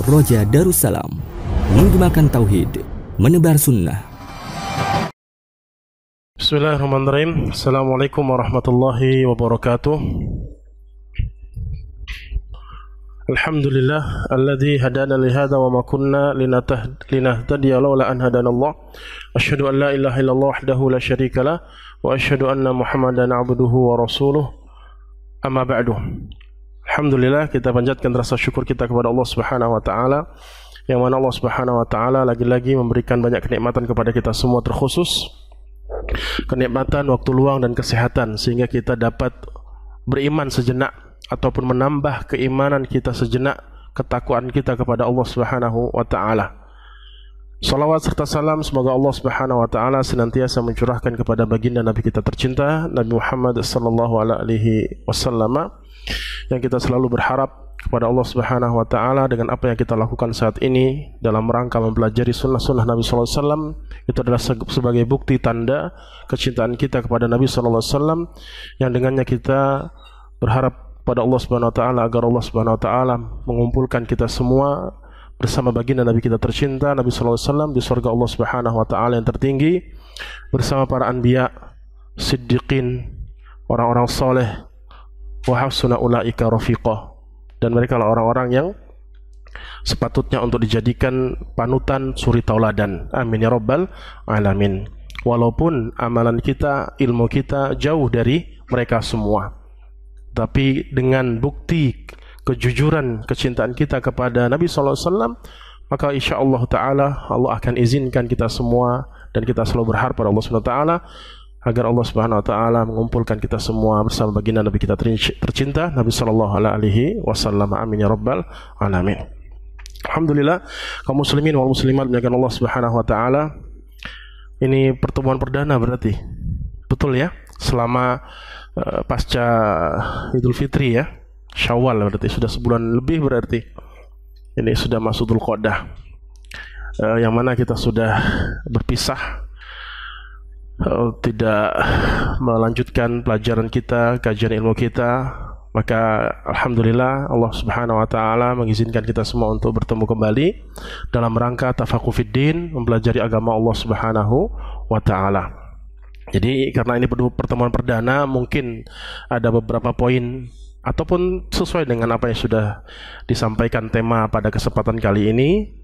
Roja Darussalam, mengembangkan tauhid, menebar sunnah. Bismillahirrahmanirrahim. Assalamualaikum warahmatullahi wabarakatuh. Alhamdulillah alladzi hadana li hadza wa ma kunna linahtadiya laula an hadanallah. Asyhadu an la ilaha illallah wahdahu la syarikalah wa asyhadu anna Muhammadan abduhu wa rasuluh. Amma ba'du. Alhamdulillah, kita panjatkan rasa syukur kita kepada Allah Subhanahu wa taala, yang mana Allah Subhanahu wa taala lagi-lagi memberikan banyak kenikmatan kepada kita semua, terkhusus kenikmatan waktu luang dan kesehatan, sehingga kita dapat beriman sejenak ataupun menambah keimanan kita sejenak, ketakwaan kita kepada Allah Subhanahu wa taala. Salawat serta salam semoga Allah Subhanahu wa taala senantiasa mencurahkan kepada baginda Nabi kita tercinta Nabi Muhammad sallallahu alaihi wasallam, yang kita selalu berharap kepada Allah Subhanahu wa taala dengan apa yang kita lakukan saat ini dalam rangka mempelajari sunnah-sunnah Nabi sallallahu alaihi wasallam, itu adalah sebagai bukti tanda kecintaan kita kepada Nabi sallallahu alaihi wasallam, yang dengannya kita berharap pada Allah Subhanahu wa taala agar Allah Subhanahu wa taala mengumpulkan kita semua bersama baginda Nabi kita tercinta Nabi sallallahu alaihi wasallam di surga Allah Subhanahu wa taala yang tertinggi, bersama para anbiya, siddiqin, orang-orang soleh, wa hasuna ulaika rafiqah, dan mereka lah orang-orang yang sepatutnya untuk dijadikan panutan, suri tauladan. Amin ya rabbal alamin. Walaupun amalan kita, ilmu kita jauh dari mereka semua, tapi dengan bukti kejujuran kecintaan kita kepada Nabi sallallahu alaihi wasallam, maka insyaallah taala Allah akan izinkan kita semua, dan kita selalu berharap pada Allah Subhanahu wa taala agar Allah Subhanahu wa taala mengumpulkan kita semua bersama baginda Nabi kita tercinta Nabi sallallahu alaihi wasallam. Amin ya rabbal alamin. Alhamdulillah, kaum muslimin wal muslimat dimuliakan Allah Subhanahu wa taala. Ini pertemuan perdana berarti. Betul ya? Selama pasca Idul Fitri ya. Syawal berarti sudah sebulan lebih, berarti ini sudah masuk Dzulqa'dah, yang mana kita sudah berpisah, tidak melanjutkan pelajaran kita, kajian ilmu kita. Maka alhamdulillah Allah Subhanahu wa taala mengizinkan kita semua untuk bertemu kembali dalam rangka tafaqquh fiddin, mempelajari agama Allah Subhanahu wa taala. Jadi karena ini pertemuan perdana, mungkin ada beberapa poin ataupun sesuai dengan apa yang sudah disampaikan tema pada kesempatan kali ini,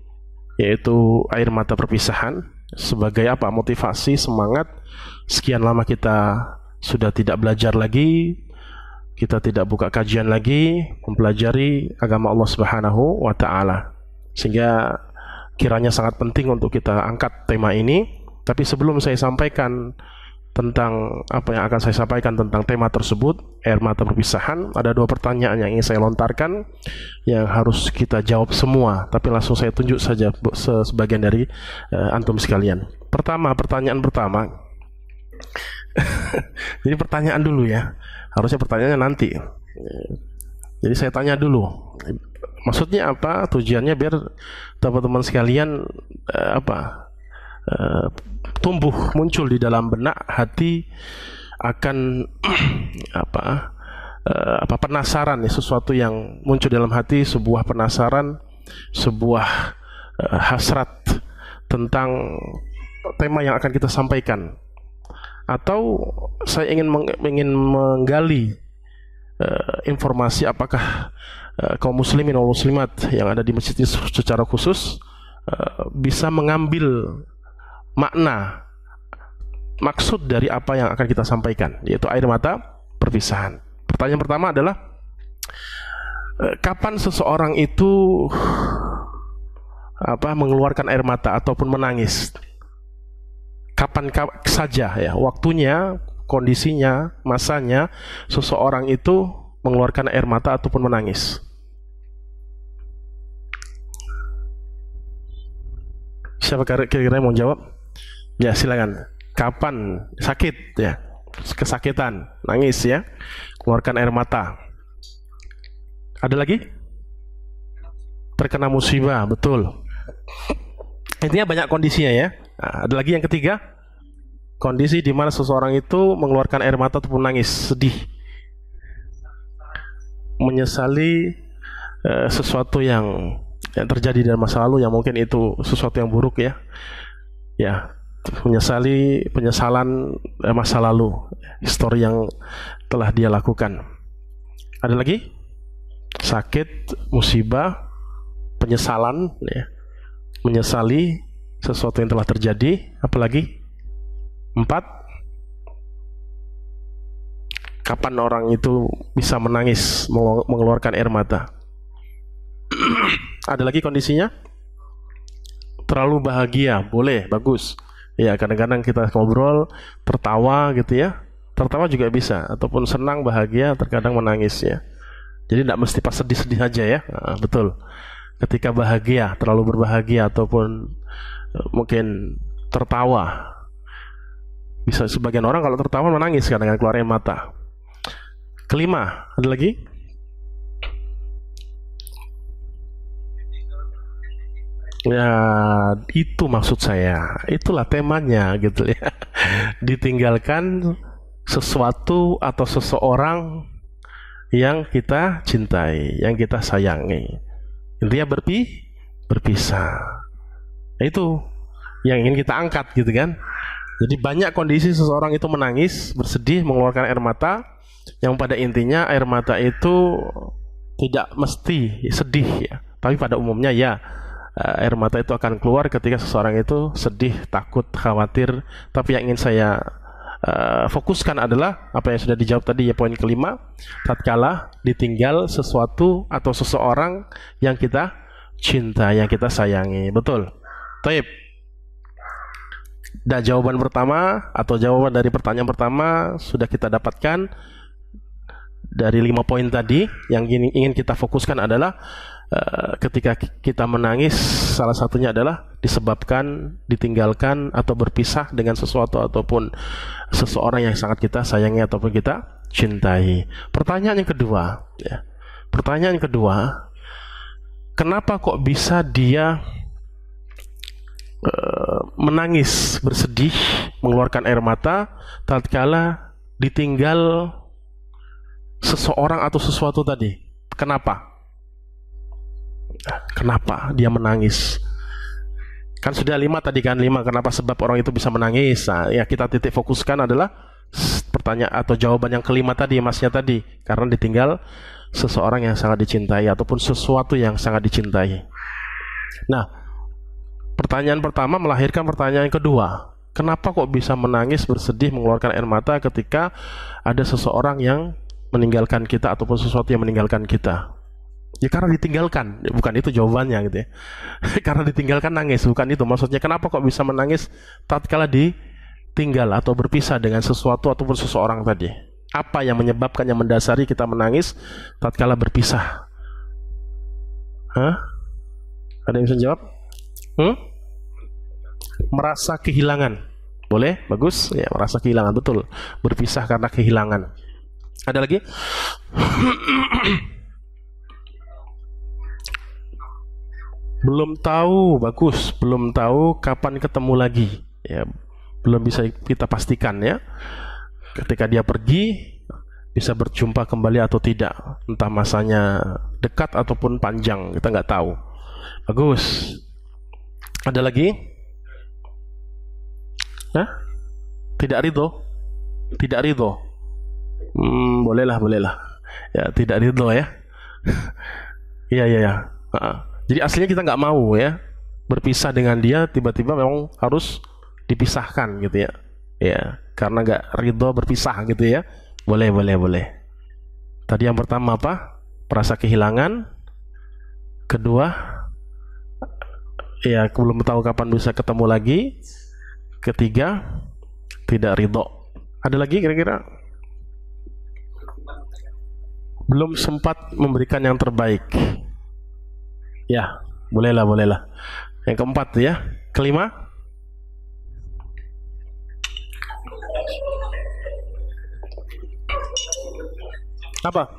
yaitu air mata perpisahan. Sebagai apa? Motivasi, semangat. Sekian lama kita sudah tidak belajar lagi, kita tidak buka kajian lagi, mempelajari agama Allah Subhanahu wa taala, sehingga kiranya sangat penting untuk kita angkat tema ini. Tapi sebelum saya sampaikan tentang apa yang akan saya sampaikan tentang tema tersebut, air mata perpisahan, ada dua pertanyaan yang ingin saya lontarkan yang harus kita jawab semua, tapi langsung saya tunjuk saja sebagian dari antum sekalian. Pertanyaan pertama. Jadi pertanyaan dulu ya, harusnya pertanyaannya nanti. Jadi saya tanya dulu, maksudnya apa, tujuannya biar teman-teman sekalian tumbuh, muncul di dalam benak hati akan penasaran ya, sesuatu yang muncul dalam hati, sebuah penasaran, sebuah hasrat tentang tema yang akan kita sampaikan. Atau saya ingin menggali informasi apakah kaum muslimin dan muslimat yang ada di masjid secara khusus bisa mengambil makna, maksud dari apa yang akan kita sampaikan, yaitu air mata perpisahan. Pertanyaan pertama adalah, kapan seseorang itu mengeluarkan air mata ataupun menangis? Kapan saja ya, waktunya, kondisinya, masanya seseorang itu mengeluarkan air mata ataupun menangis. Siapa kira-kira yang mau jawab? Ya silakan. Kapan sakit ya, kesakitan, nangis ya, keluarkan air mata. Ada lagi? Terkena musibah, betul. Intinya banyak kondisinya ya. Nah, ada lagi yang ketiga, kondisi di mana seseorang itu mengeluarkan air mata ataupun nangis, sedih. menyesali sesuatu yang terjadi dalam masa lalu yang mungkin itu sesuatu yang buruk ya. Ya, penyesalan masa lalu, histori yang telah dia lakukan. Ada lagi? Sakit, musibah, penyesalan ya. Menyesali sesuatu yang telah terjadi. Apalagi? 4. Kapan orang itu bisa menangis, mengeluarkan air mata? Ada lagi kondisinya? Terlalu bahagia, boleh, bagus. Ya, kadang-kadang kita ngobrol, tertawa gitu ya. Tertawa juga bisa, ataupun senang, bahagia, terkadang menangis ya. Jadi tidak mesti pas sedih-sedih aja ya. Nah, betul. Ketika bahagia, terlalu berbahagia, ataupun mungkin tertawa. Bisa sebagian orang kalau tertawa menangis kadang-kadang keluar air mata. 5, ada lagi? Ya, itu maksud saya. Itulah temanya gitu ya. Ditinggalkan sesuatu atau seseorang yang kita cintai, yang kita sayangi. Intinya berpisah. Itu yang ingin kita angkat gitu kan. Jadi banyak kondisi seseorang itu menangis, bersedih, mengeluarkan air mata, yang pada intinya air mata itu tidak mesti sedih ya. Tapi pada umumnya ya, air mata itu akan keluar ketika seseorang itu sedih, takut, khawatir. Tapi yang ingin saya fokuskan adalah apa yang sudah dijawab tadi ya, poin kelima, tatkala ditinggal sesuatu atau seseorang yang kita cinta, yang kita sayangi. Betul. Taib. Dan jawaban pertama atau jawaban dari pertanyaan pertama sudah kita dapatkan dari 5 poin tadi. Yang ingin kita fokuskan adalah ketika kita menangis, salah satunya adalah disebabkan ditinggalkan atau berpisah dengan sesuatu ataupun seseorang yang sangat kita sayangi ataupun kita cintai. Pertanyaan yang kedua ya. Pertanyaan yang kedua, kenapa kok bisa dia menangis, bersedih, mengeluarkan air mata tatkala ditinggal seseorang atau sesuatu tadi? Kenapa? Kenapa dia menangis? Kan sudah 5 tadi kan, 5 kenapa sebab orang itu bisa menangis. Nah, ya kita titik fokuskan adalah pertanyaan atau jawaban yang kelima tadi, masnya tadi, karena ditinggal seseorang yang sangat dicintai ataupun sesuatu yang sangat dicintai. Nah, pertanyaan pertama melahirkan pertanyaan yang kedua. Kenapa kok bisa menangis, bersedih, mengeluarkan air mata ketika ada seseorang yang meninggalkan kita ataupun sesuatu yang meninggalkan kita? Ya karena ditinggalkan, bukan itu jawabannya gitu ya. Karena ditinggalkan nangis, bukan itu maksudnya. Kenapa kok bisa menangis tatkala ditinggal atau berpisah dengan sesuatu ataupun seseorang tadi? Apa yang menyebabkan, yang mendasari kita menangis tatkala berpisah? Ada yang bisa jawab? Merasa kehilangan. Boleh? Bagus? Ya, merasa kehilangan, betul. Berpisah karena kehilangan. Ada lagi? Belum tahu, bagus. Belum tahu kapan ketemu lagi. Ya, belum bisa kita pastikan ya. Ketika dia pergi, bisa berjumpa kembali atau tidak. Entah masanya dekat ataupun panjang, kita nggak tahu. Bagus. Ada lagi? Tidak ridho? Tidak ridho? Bolehlah. Ya, tidak ridho ya. Iya. Jadi aslinya kita nggak mau ya berpisah dengan dia, tiba-tiba memang harus dipisahkan gitu ya. Ya, karena nggak ridho berpisah gitu ya. Boleh. Tadi yang pertama apa? Merasa kehilangan. Kedua, ya belum tahu kapan bisa ketemu lagi. Ketiga, tidak ridho. Ada lagi kira-kira? Belum sempat memberikan yang terbaik. Ya, bolehlah. Yang keempat ya. Kelima, apa?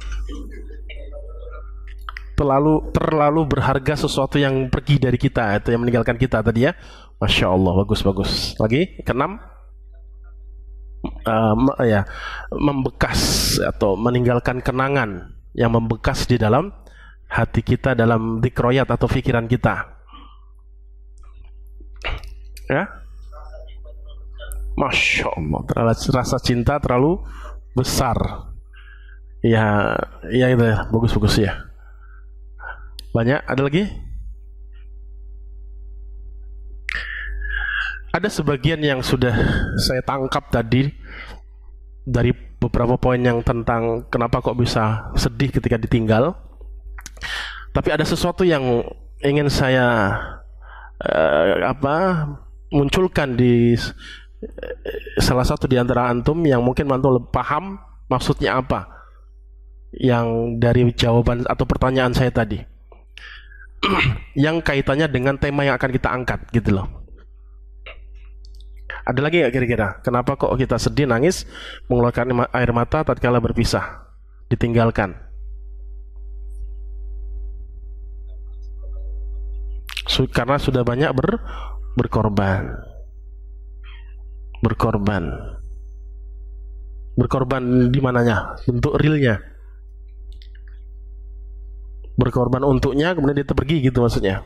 Terlalu berharga sesuatu yang pergi dari kita atau yang meninggalkan kita tadi ya. Masya Allah, bagus. Lagi, keenam, membekas atau meninggalkan kenangan yang membekas di dalam hati kita, dalam dzikroyat atau pikiran kita. Ya, Masya Allah, rasa cinta terlalu besar. Ya, ya itu ya, bagus-bagus ya. Banyak, ada lagi? Ada sebagian yang sudah saya tangkap tadi dari beberapa poin yang tentang kenapa kok bisa sedih ketika ditinggal. Tapi ada sesuatu yang ingin saya munculkan di salah satu di antara antum yang mungkin antum paham maksudnya apa yang dari jawaban atau pertanyaan saya tadi yang kaitannya dengan tema yang akan kita angkat gitu loh. Ada lagi nggak kira-kira? Kenapa kok kita sedih, nangis, mengeluarkan air mata tatkala berpisah, ditinggalkan? Karena sudah banyak berkorban. Berkorban di mananya? Bentuk realnya. Berkorban untuknya, kemudian dia pergi gitu maksudnya.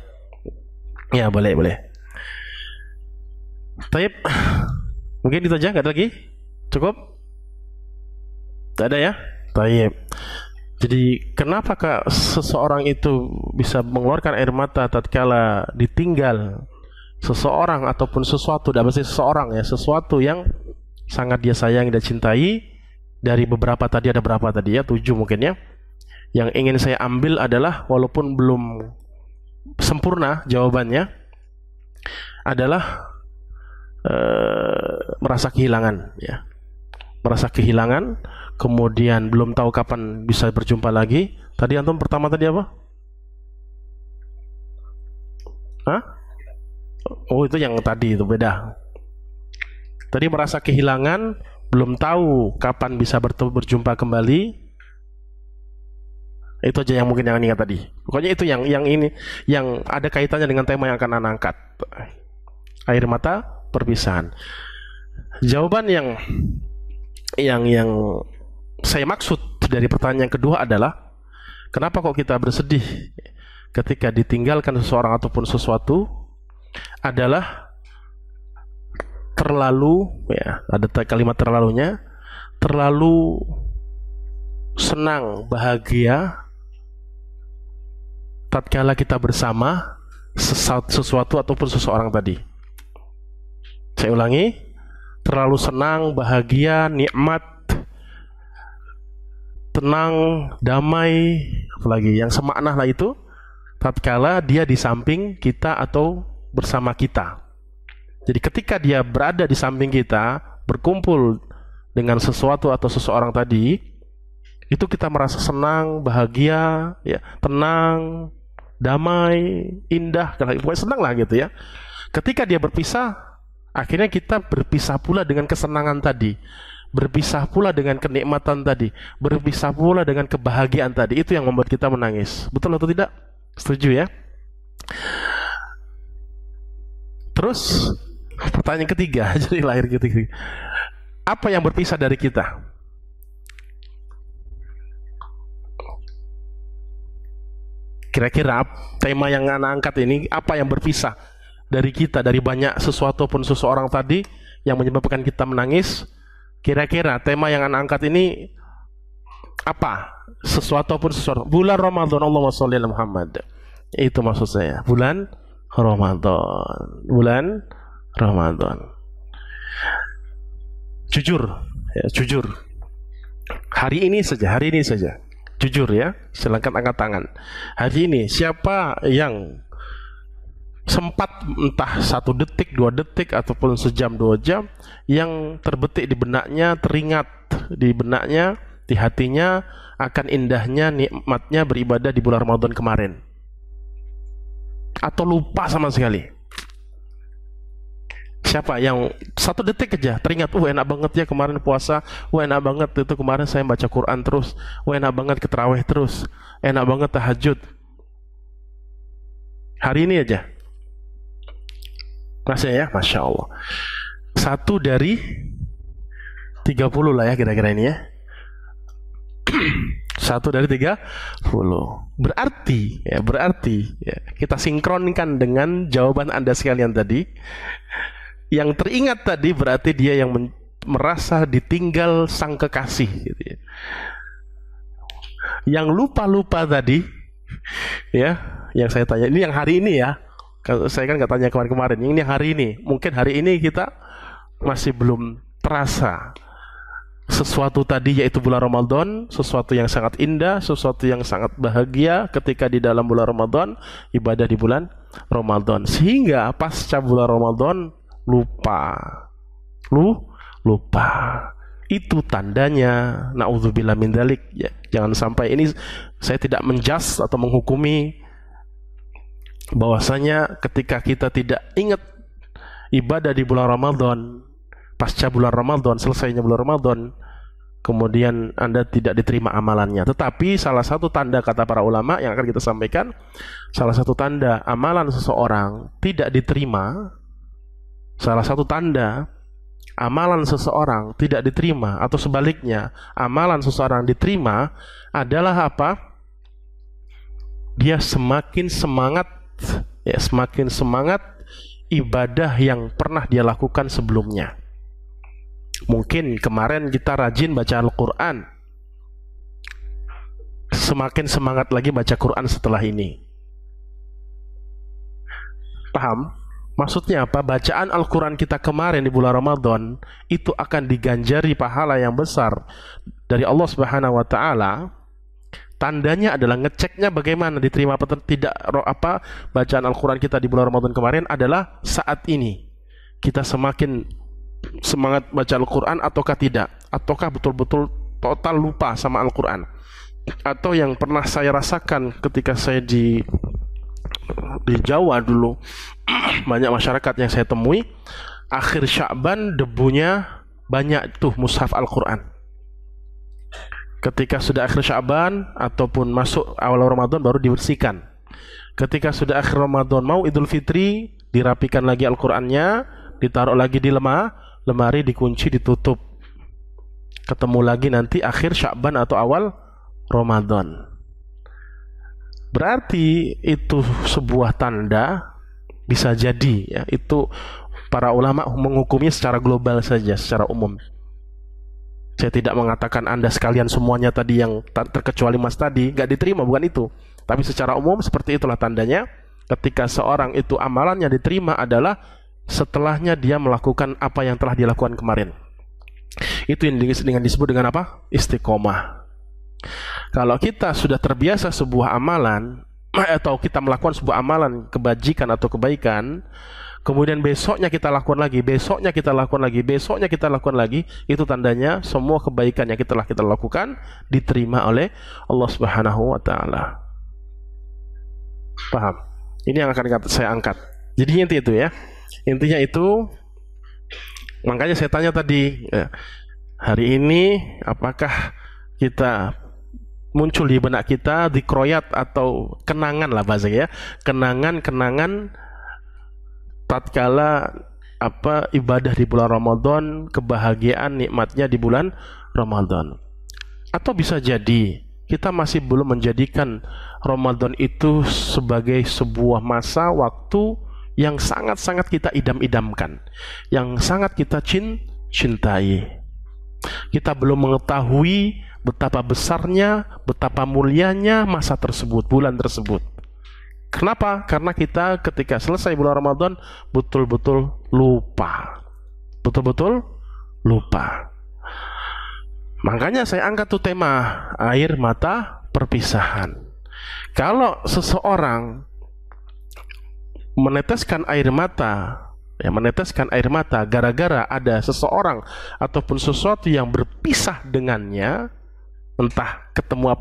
Ya boleh. Taib, mungkin itu aja, nggak ada lagi? Cukup? Tidak ada ya? Taib. Jadi kenapa seseorang itu bisa mengeluarkan air mata tatkala ditinggal seseorang ataupun sesuatu, tidak pasti seseorang ya, sesuatu yang sangat dia sayangi dan cintai. Dari beberapa tadi, ada berapa tadi ya? 7 mungkin ya. Yang ingin saya ambil adalah, walaupun belum sempurna jawabannya, adalah merasa kehilangan ya, merasa kehilangan, kemudian belum tahu kapan bisa berjumpa lagi. Tadi antum pertama tadi apa? Hah? Oh itu yang tadi, itu beda. Tadi merasa kehilangan, belum tahu kapan bisa berjumpa kembali. Itu aja yang mungkin yang ingat tadi. Pokoknya itu yang ini yang ada kaitannya dengan tema yang akan Anda angkat. Air mata perpisahan. Jawaban yang saya maksud dari pertanyaan kedua adalah kenapa kok kita bersedih ketika ditinggalkan seseorang ataupun sesuatu, adalah terlalu ya, ada kalimat terlalunya, terlalu senang, bahagia tatkala kita bersama sesuatu ataupun seseorang tadi. Saya ulangi, terlalu senang, bahagia, nikmat, tenang, damai, apalagi yang semakna lah itu, tatkala dia di samping kita atau bersama kita. Jadi ketika dia berada di samping kita, berkumpul dengan sesuatu atau seseorang tadi, itu kita merasa senang, bahagia, ya, tenang, damai, indah, pokoknya senang lah gitu ya. Ketika dia berpisah, akhirnya kita berpisah pula dengan kesenangan tadi, berpisah pula dengan kenikmatan tadi, berpisah pula dengan kebahagiaan tadi. Itu yang membuat kita menangis. Betul atau tidak? Setuju ya? Terus pertanyaan ketiga, jadi lahir ketiga, apa yang berpisah dari kita? Kira-kira tema yang Anda angkat ini, apa yang berpisah dari kita, dari banyak sesuatu pun seseorang tadi yang menyebabkan kita menangis? Kira-kira tema yang Anda angkat ini apa? Sesuatu pun sesuatu. Bulan Ramadan, Allahumma sholli ala Muhammad. Itu maksud saya. Bulan Ramadan. Bulan Ramadan. Jujur, ya, jujur. Hari ini saja. Jujur ya, silakan angkat tangan. Hari ini siapa yang sempat entah 1 detik, 2 detik ataupun sejam, 2 jam yang terbetik di benaknya, teringat di benaknya, di hatinya akan indahnya, nikmatnya beribadah di bulan Ramadan kemarin, atau lupa sama sekali? Siapa yang 1 detik aja teringat, enak banget ya kemarin puasa, enak banget itu kemarin saya baca Quran terus, enak banget ke tarawih terus, enak banget tahajud. Hari ini aja. Masih ya, Masya Allah. 1 dari 30 lah ya kira-kira ini ya. 1 dari 30. Berarti ya, kita sinkronkan dengan jawaban Anda sekalian tadi. Yang teringat tadi berarti dia yang merasa ditinggal sang kekasih gitu ya. Yang lupa-lupa tadi ya, yang saya tanya ini yang hari ini ya. Kalau saya kan nggak tanya kemarin-kemarin, ini yang hari ini. Mungkin hari ini kita masih belum terasa sesuatu tadi, yaitu bulan Ramadan, sesuatu yang sangat indah, sesuatu yang sangat bahagia ketika di dalam bulan Ramadan, ibadah di bulan Ramadan. Sehingga pasca bulan Ramadan lupa. Itu tandanya naudzubillah min dzalik ya. Jangan sampai ini saya tidak menjas atau menghukumi bahwasanya ketika kita tidak ingat ibadah di bulan Ramadan, pasca bulan Ramadan, selesainya bulan Ramadan, kemudian Anda tidak diterima amalannya. Tetapi salah satu tanda, kata para ulama yang akan kita sampaikan, salah satu tanda amalan seseorang tidak diterima, salah satu tanda amalan seseorang tidak diterima atau sebaliknya amalan seseorang diterima adalah apa? Dia semakin semangat ibadah yang pernah dia lakukan sebelumnya. Mungkin kemarin kita rajin baca Al-Quran, semakin semangat lagi baca Quran setelah ini. Paham? Maksudnya apa? Bacaan Al-Quran kita kemarin di bulan Ramadan itu akan diganjari pahala yang besar dari Allah Subhanahu wa Ta'ala. Tandanya adalah ngeceknya bagaimana diterima atau tidak bacaan Al-Quran kita di bulan Ramadan kemarin adalah saat ini. Kita semakin semangat baca Al-Quran ataukah tidak? Ataukah betul-betul total lupa sama Al-Quran? Atau yang pernah saya rasakan ketika saya di Jawa dulu, banyak masyarakat yang saya temui, akhir Sya'ban debunya banyak tuh mushaf Al-Quran. Ketika sudah akhir Sya'ban ataupun masuk awal Ramadan baru dibersihkan. Ketika sudah akhir Ramadan mau Idul Fitri, dirapikan lagi Al-Qur'annya, ditaruh lagi di lemari, dikunci, ditutup. Ketemu lagi nanti akhir Sya'ban atau awal Ramadan. Berarti itu sebuah tanda, bisa jadi ya, itu para ulama menghukumnya secara global saja, secara umum. Saya tidak mengatakan Anda sekalian semuanya tadi yang terkecuali Mas tadi nggak diterima, bukan itu. Tapi secara umum seperti itulah tandanya. Ketika seorang itu amalannya diterima adalah setelahnya dia melakukan apa yang telah dilakukan kemarin. Itu yang disebut dengan apa? Istiqomah. Kalau kita sudah terbiasa sebuah amalan atau kita melakukan sebuah amalan kebajikan atau kebaikan, kemudian besoknya kita lakukan lagi, besoknya kita lakukan lagi, besoknya kita lakukan lagi, itu tandanya semua kebaikan yang kita lakukan diterima oleh Allah Subhanahu wa Ta'ala. Paham? Ini yang akan saya angkat. Jadi inti itu ya. Intinya itu, makanya saya tanya tadi, hari ini apakah kita muncul di benak kita dzikroyat atau kenangan lah bahasanya ya, kenangan tatkala ibadah di bulan Ramadan, kebahagiaan nikmatnya di bulan Ramadan. Atau bisa jadi kita masih belum menjadikan Ramadan itu sebagai sebuah masa waktu yang sangat-sangat kita idam-idamkan, yang sangat kita cintai. Kita belum mengetahui betapa besarnya, betapa mulianya masa tersebut, bulan tersebut. Kenapa? Karena kita ketika selesai bulan Ramadan betul-betul lupa. Betul-betul lupa. Makanya saya angkat tuh tema air mata perpisahan. Kalau seseorang meneteskan air mata gara-gara ada seseorang ataupun sesuatu yang berpisah dengannya, entah ketemu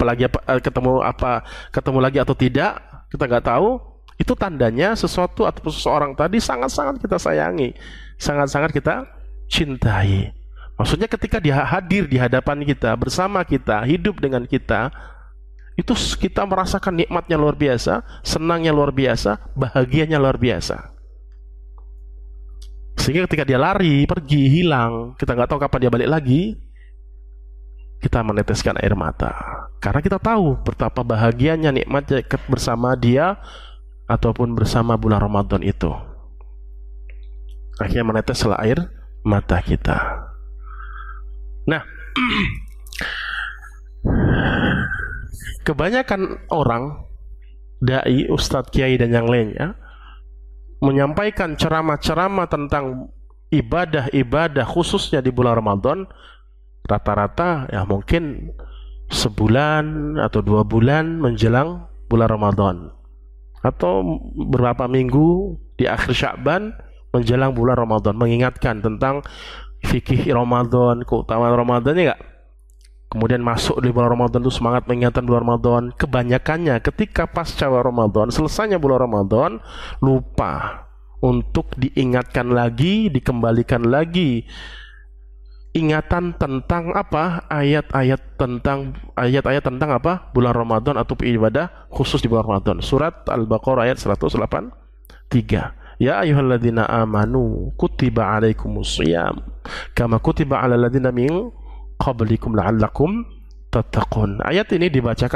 lagi atau tidak, kita nggak tahu. Itu tandanya sesuatu atau seseorang tadi sangat-sangat kita sayangi, sangat-sangat kita cintai. Maksudnya ketika dia hadir di hadapan kita, bersama kita, hidup dengan kita, itu kita merasakan nikmatnya luar biasa, senangnya luar biasa, bahagianya luar biasa. Sehingga ketika dia lari, pergi, hilang, kita nggak tahu kapan dia balik lagi, kita meneteskan air mata. Karena kita tahu betapa bahagianya, nikmatnya bersama dia ataupun bersama bulan Ramadan itu. Akhirnya meneteslah air mata kita. Nah, kebanyakan orang, dai, ustadz, kiai dan yang lainnya menyampaikan ceramah-ceramah tentang ibadah-ibadah khususnya di bulan Ramadan, rata-rata ya mungkin sebulan atau 2 bulan menjelang bulan Ramadan, atau beberapa minggu di akhir Sya'ban menjelang bulan Ramadan, mengingatkan tentang fikih Ramadan, keutamaan Ramadan, ya enggak? Kemudian masuk di bulan Ramadan itu semangat mengingatkan bulan Ramadan. Kebanyakannya ketika pasca Ramadan, selesainya bulan Ramadan, lupa untuk diingatkan lagi, dikembalikan lagi ingatan tentang apa? Ayat-ayat tentang apa? Bulan Ramadan atau ibadah khusus di bulan Ramadan. Surat Al-Baqarah ayat 183. Ya ayyuhalladzina amanu kutiba alaikumus shiyam kama kutiba alal ladzina min qablikum la'allakum tattaqun. Ayat ini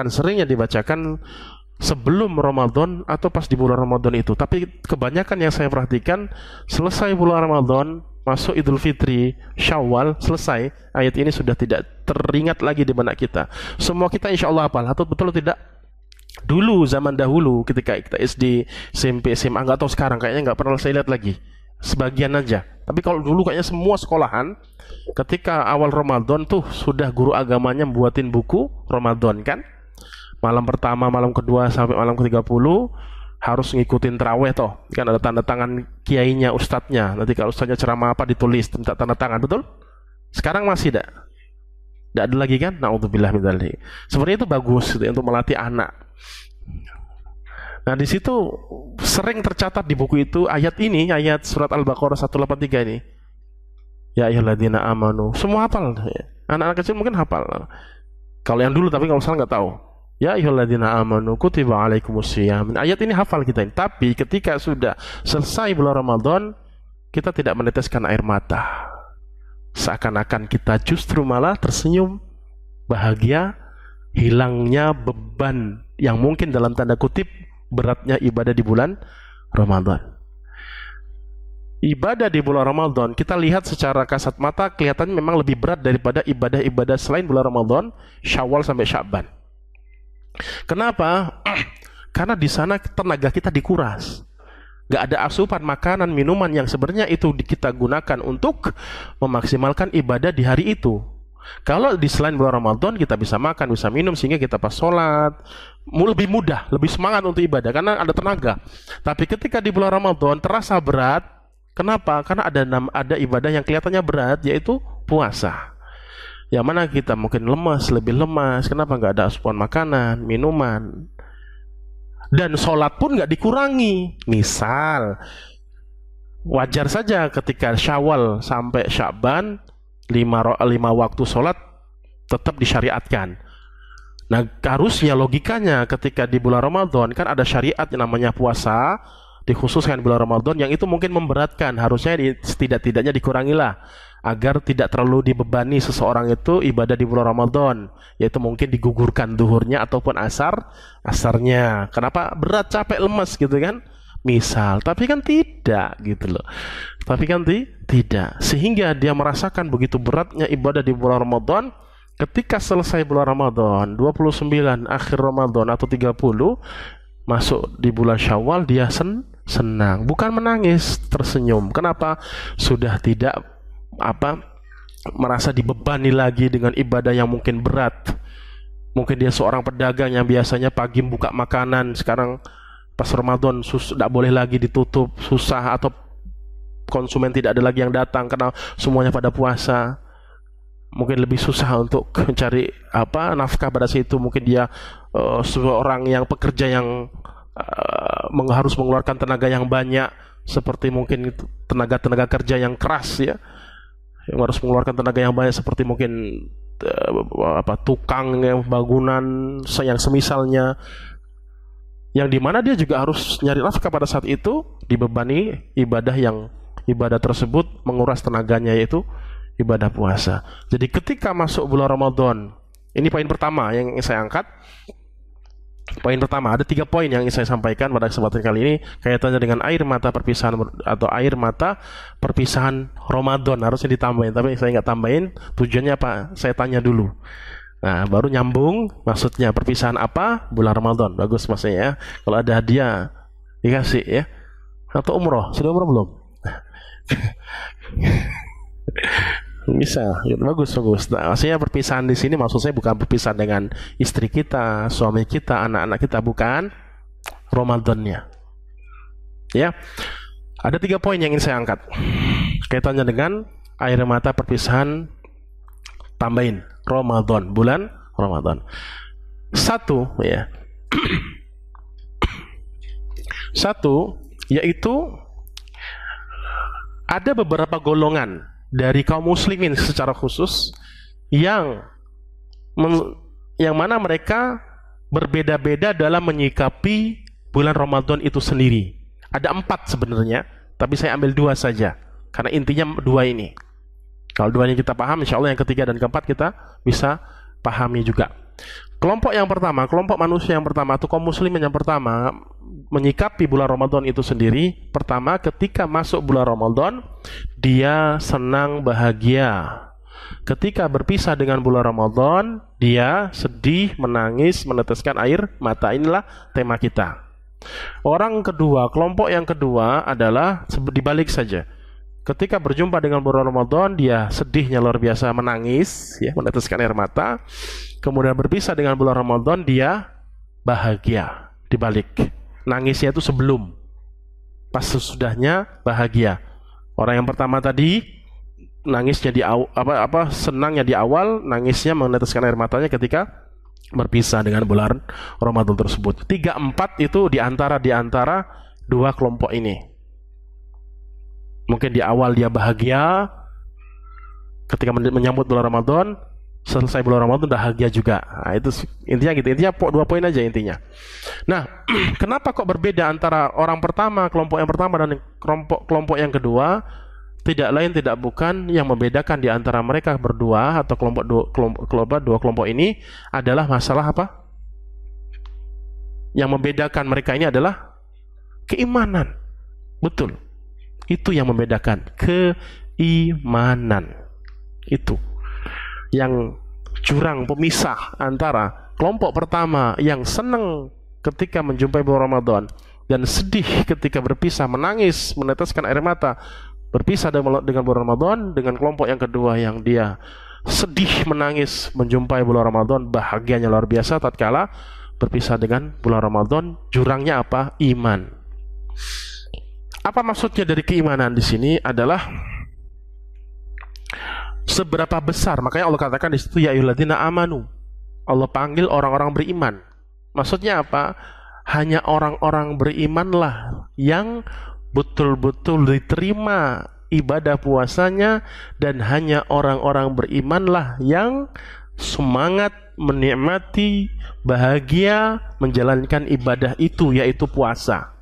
seringnya dibacakan sebelum Ramadan atau pas di bulan Ramadan itu. Tapi kebanyakan yang saya perhatikan, selesai bulan Ramadan, masuk Idul Fitri, Syawal, selesai, ayat ini sudah tidak teringat lagi di benak kita. Semua kita insya Allah hafal, atau betul tidak? Dulu, zaman dahulu, ketika kita SD, SMP, SMA, nggak tahu sekarang, kayaknya nggak pernah saya lihat lagi. Sebagian aja. Tapi kalau dulu kayaknya semua sekolahan, ketika awal Ramadan tuh sudah guru agamanya buatin buku Ramadan kan? Malam pertama, malam kedua, sampai malam ke-30 harus ngikutin taraweh toh. Kan ada tanda tangan kiainya, ustadznya. Nanti kalau ustadznya ceramah apa ditulis, minta tanda tangan, betul? Sekarang masih tidak? Tidak ada lagi kan? Na'udzubillah min dzalik. Sebenarnya itu bagus gitu, untuk melatih anak. Nah di situ sering tercatat di buku itu ayat ini, ayat surat Al-Baqarah 183 ini. Ya ayyuhalladzina amanu. Semua hafal. Anak-anak kecil mungkin hafal. Kalau yang dulu, tapi kalau sekarang nggak tahu. Ya ayyuhalladzina amanu kutiba alaikumus shiyam. Ayat ini hafal kita ini. Tapi ketika sudah selesai bulan Ramadan, kita tidak meneteskan air mata. Seakan-akan kita justru malah tersenyum, bahagia, hilangnya beban yang mungkin dalam tanda kutip beratnya ibadah di bulan Ramadan. Ibadah di bulan Ramadan kita lihat secara kasat mata kelihatannya memang lebih berat daripada ibadah-ibadah selain bulan Ramadan, Syawal sampai Sya'ban. Kenapa? Karena di sana tenaga kita dikuras. Gak ada asupan makanan, minuman yang sebenarnya itu kita gunakan untuk memaksimalkan ibadah di hari itu. Kalau di selain bulan Ramadan kita bisa makan, bisa minum, sehingga kita pas sholat lebih mudah, lebih semangat untuk ibadah karena ada tenaga. Tapi ketika di bulan Ramadan terasa berat. Kenapa? Karena ada ibadah yang kelihatannya berat, yaitu puasa. Yang mana kita mungkin lemas, lebih lemas. Kenapa? Nggak ada asupan makanan, minuman, dan sholat pun nggak dikurangi. Misal wajar saja ketika Syawal sampai Sya'ban 5 waktu sholat tetap disyariatkan. Nah harusnya logikanya ketika di bulan Ramadan kan ada syariat yang namanya puasa, dikhususkan bulan Ramadan, yang itu mungkin memberatkan. Harusnya setidak-tidaknya dikurangilah agar tidak terlalu dibebani seseorang itu ibadah di bulan Ramadan, yaitu mungkin digugurkan duhurnya ataupun asarnya. Kenapa? Berat, capek, lemas gitu kan, misal. Tapi kan tidak gitu loh. Tapi kan tidak. Sehingga dia merasakan begitu beratnya ibadah di bulan Ramadan. Ketika selesai bulan Ramadan 29 akhir Ramadan atau 30 masuk di bulan Syawal, dia senang, bukan menangis, tersenyum. Kenapa? Sudah tidak merasa dibebani lagi dengan ibadah yang mungkin berat. Mungkin dia seorang pedagang yang biasanya pagi buka makanan, sekarang pas Ramadan tidak boleh lagi ditutup, susah, atau konsumen tidak ada lagi yang datang karena semuanya pada puasa. Mungkin lebih susah untuk mencari nafkah pada saat itu. Mungkin dia seorang yang pekerja yang harus mengeluarkan tenaga yang banyak, seperti mungkin tenaga kerja yang keras ya, yang harus mengeluarkan tenaga yang banyak, seperti mungkin tukang yang bangunan yang semisalnya, yang dimana dia juga harus nyari nafkah pada saat itu, dibebani ibadah tersebut menguras tenaganya, yaitu ibadah puasa. Jadi ketika masuk bulan Ramadan Ini poin pertama yang ingin saya angkat. Poin pertama, ada 3 poin yang ingin saya sampaikan pada kesempatan kali ini kaitannya dengan air mata perpisahan atau air mata perpisahan Ramadan. Harusnya ditambahin, tapi saya nggak tambahin. Tujuannya apa? Saya tanya dulu. Nah, baru nyambung. Maksudnya perpisahan apa? Bulan Ramadan. Bagus maksudnya ya. Kalau ada hadiah dikasih ya. Atau umroh. Sudah umroh belum? Bisa, ya, bagus. Nah, maksudnya perpisahan di sini maksud saya bukan perpisahan dengan istri kita, suami kita, anak-anak kita, bukan Ramadannya. Ya, ada 3 poin yang ingin saya angkat kaitannya dengan air mata perpisahan tambahin Ramadan, bulan Ramadan. 1 ya. 1 yaitu ada beberapa golongan dari kaum muslimin secara khusus yang mana mereka berbeda-beda dalam menyikapi bulan Ramadan itu sendiri. Ada 4 sebenarnya, tapi saya ambil 2 saja karena intinya 2 ini. Kalau 2 ini kita paham, insya Allah yang ketiga dan keempat kita bisa pahami juga. Kelompok yang pertama, kelompok manusia yang pertama atau kaum muslimin yang pertama menyikapi bulan Ramadan itu sendiri. Pertama, ketika masuk bulan Ramadan, dia senang bahagia. Ketika berpisah dengan bulan Ramadan, dia sedih, menangis, meneteskan air mata. Inilah tema kita. Orang kedua, kelompok yang kedua adalah dibalik saja. Ketika berjumpa dengan bulan Ramadan, dia sedihnya luar biasa, menangis, ya, meneteskan air mata. Kemudian berpisah dengan bulan Ramadan, dia bahagia. Dibalik, nangisnya itu sebelum, pas sesudahnya bahagia. Orang yang pertama tadi nangisnya di senangnya di awal, nangisnya meneteskan air matanya ketika berpisah dengan bulan Ramadan tersebut. 3-4 itu di antara 2 kelompok ini. Mungkin di awal dia bahagia ketika menyambut bulan Ramadan, selesai bulan Ramadan bahagia juga. Nah, itu intinya gitu. Intinya 2 poin aja intinya. Nah, kenapa kok berbeda antara orang pertama, kelompok yang pertama dan kelompok yang kedua? Tidak lain tidak bukan yang membedakan di antara mereka berdua atau dua kelompok ini adalah masalah apa? Yang membedakan mereka ini adalah keimanan. Betul. Itu yang membedakan, keimanan. Itu yang jurang pemisah antara kelompok pertama yang senang ketika menjumpai bulan Ramadan dan sedih ketika berpisah, menangis, meneteskan air mata berpisah dengan bulan Ramadan, dengan kelompok yang kedua yang dia sedih, menangis menjumpai bulan Ramadan, bahagianya luar biasa tatkala berpisah dengan bulan Ramadan. Jurangnya apa? Iman. Apa maksudnya dari keimanan di sini adalah seberapa besar. Makanya Allah katakan di situ, ya ayyuhalladzina amanu. Allah panggil orang-orang beriman. Maksudnya apa? Hanya orang-orang berimanlah yang betul-betul diterima ibadah puasanya, dan hanya orang-orang berimanlah yang semangat menikmati, bahagia menjalankan ibadah itu, yaitu puasa.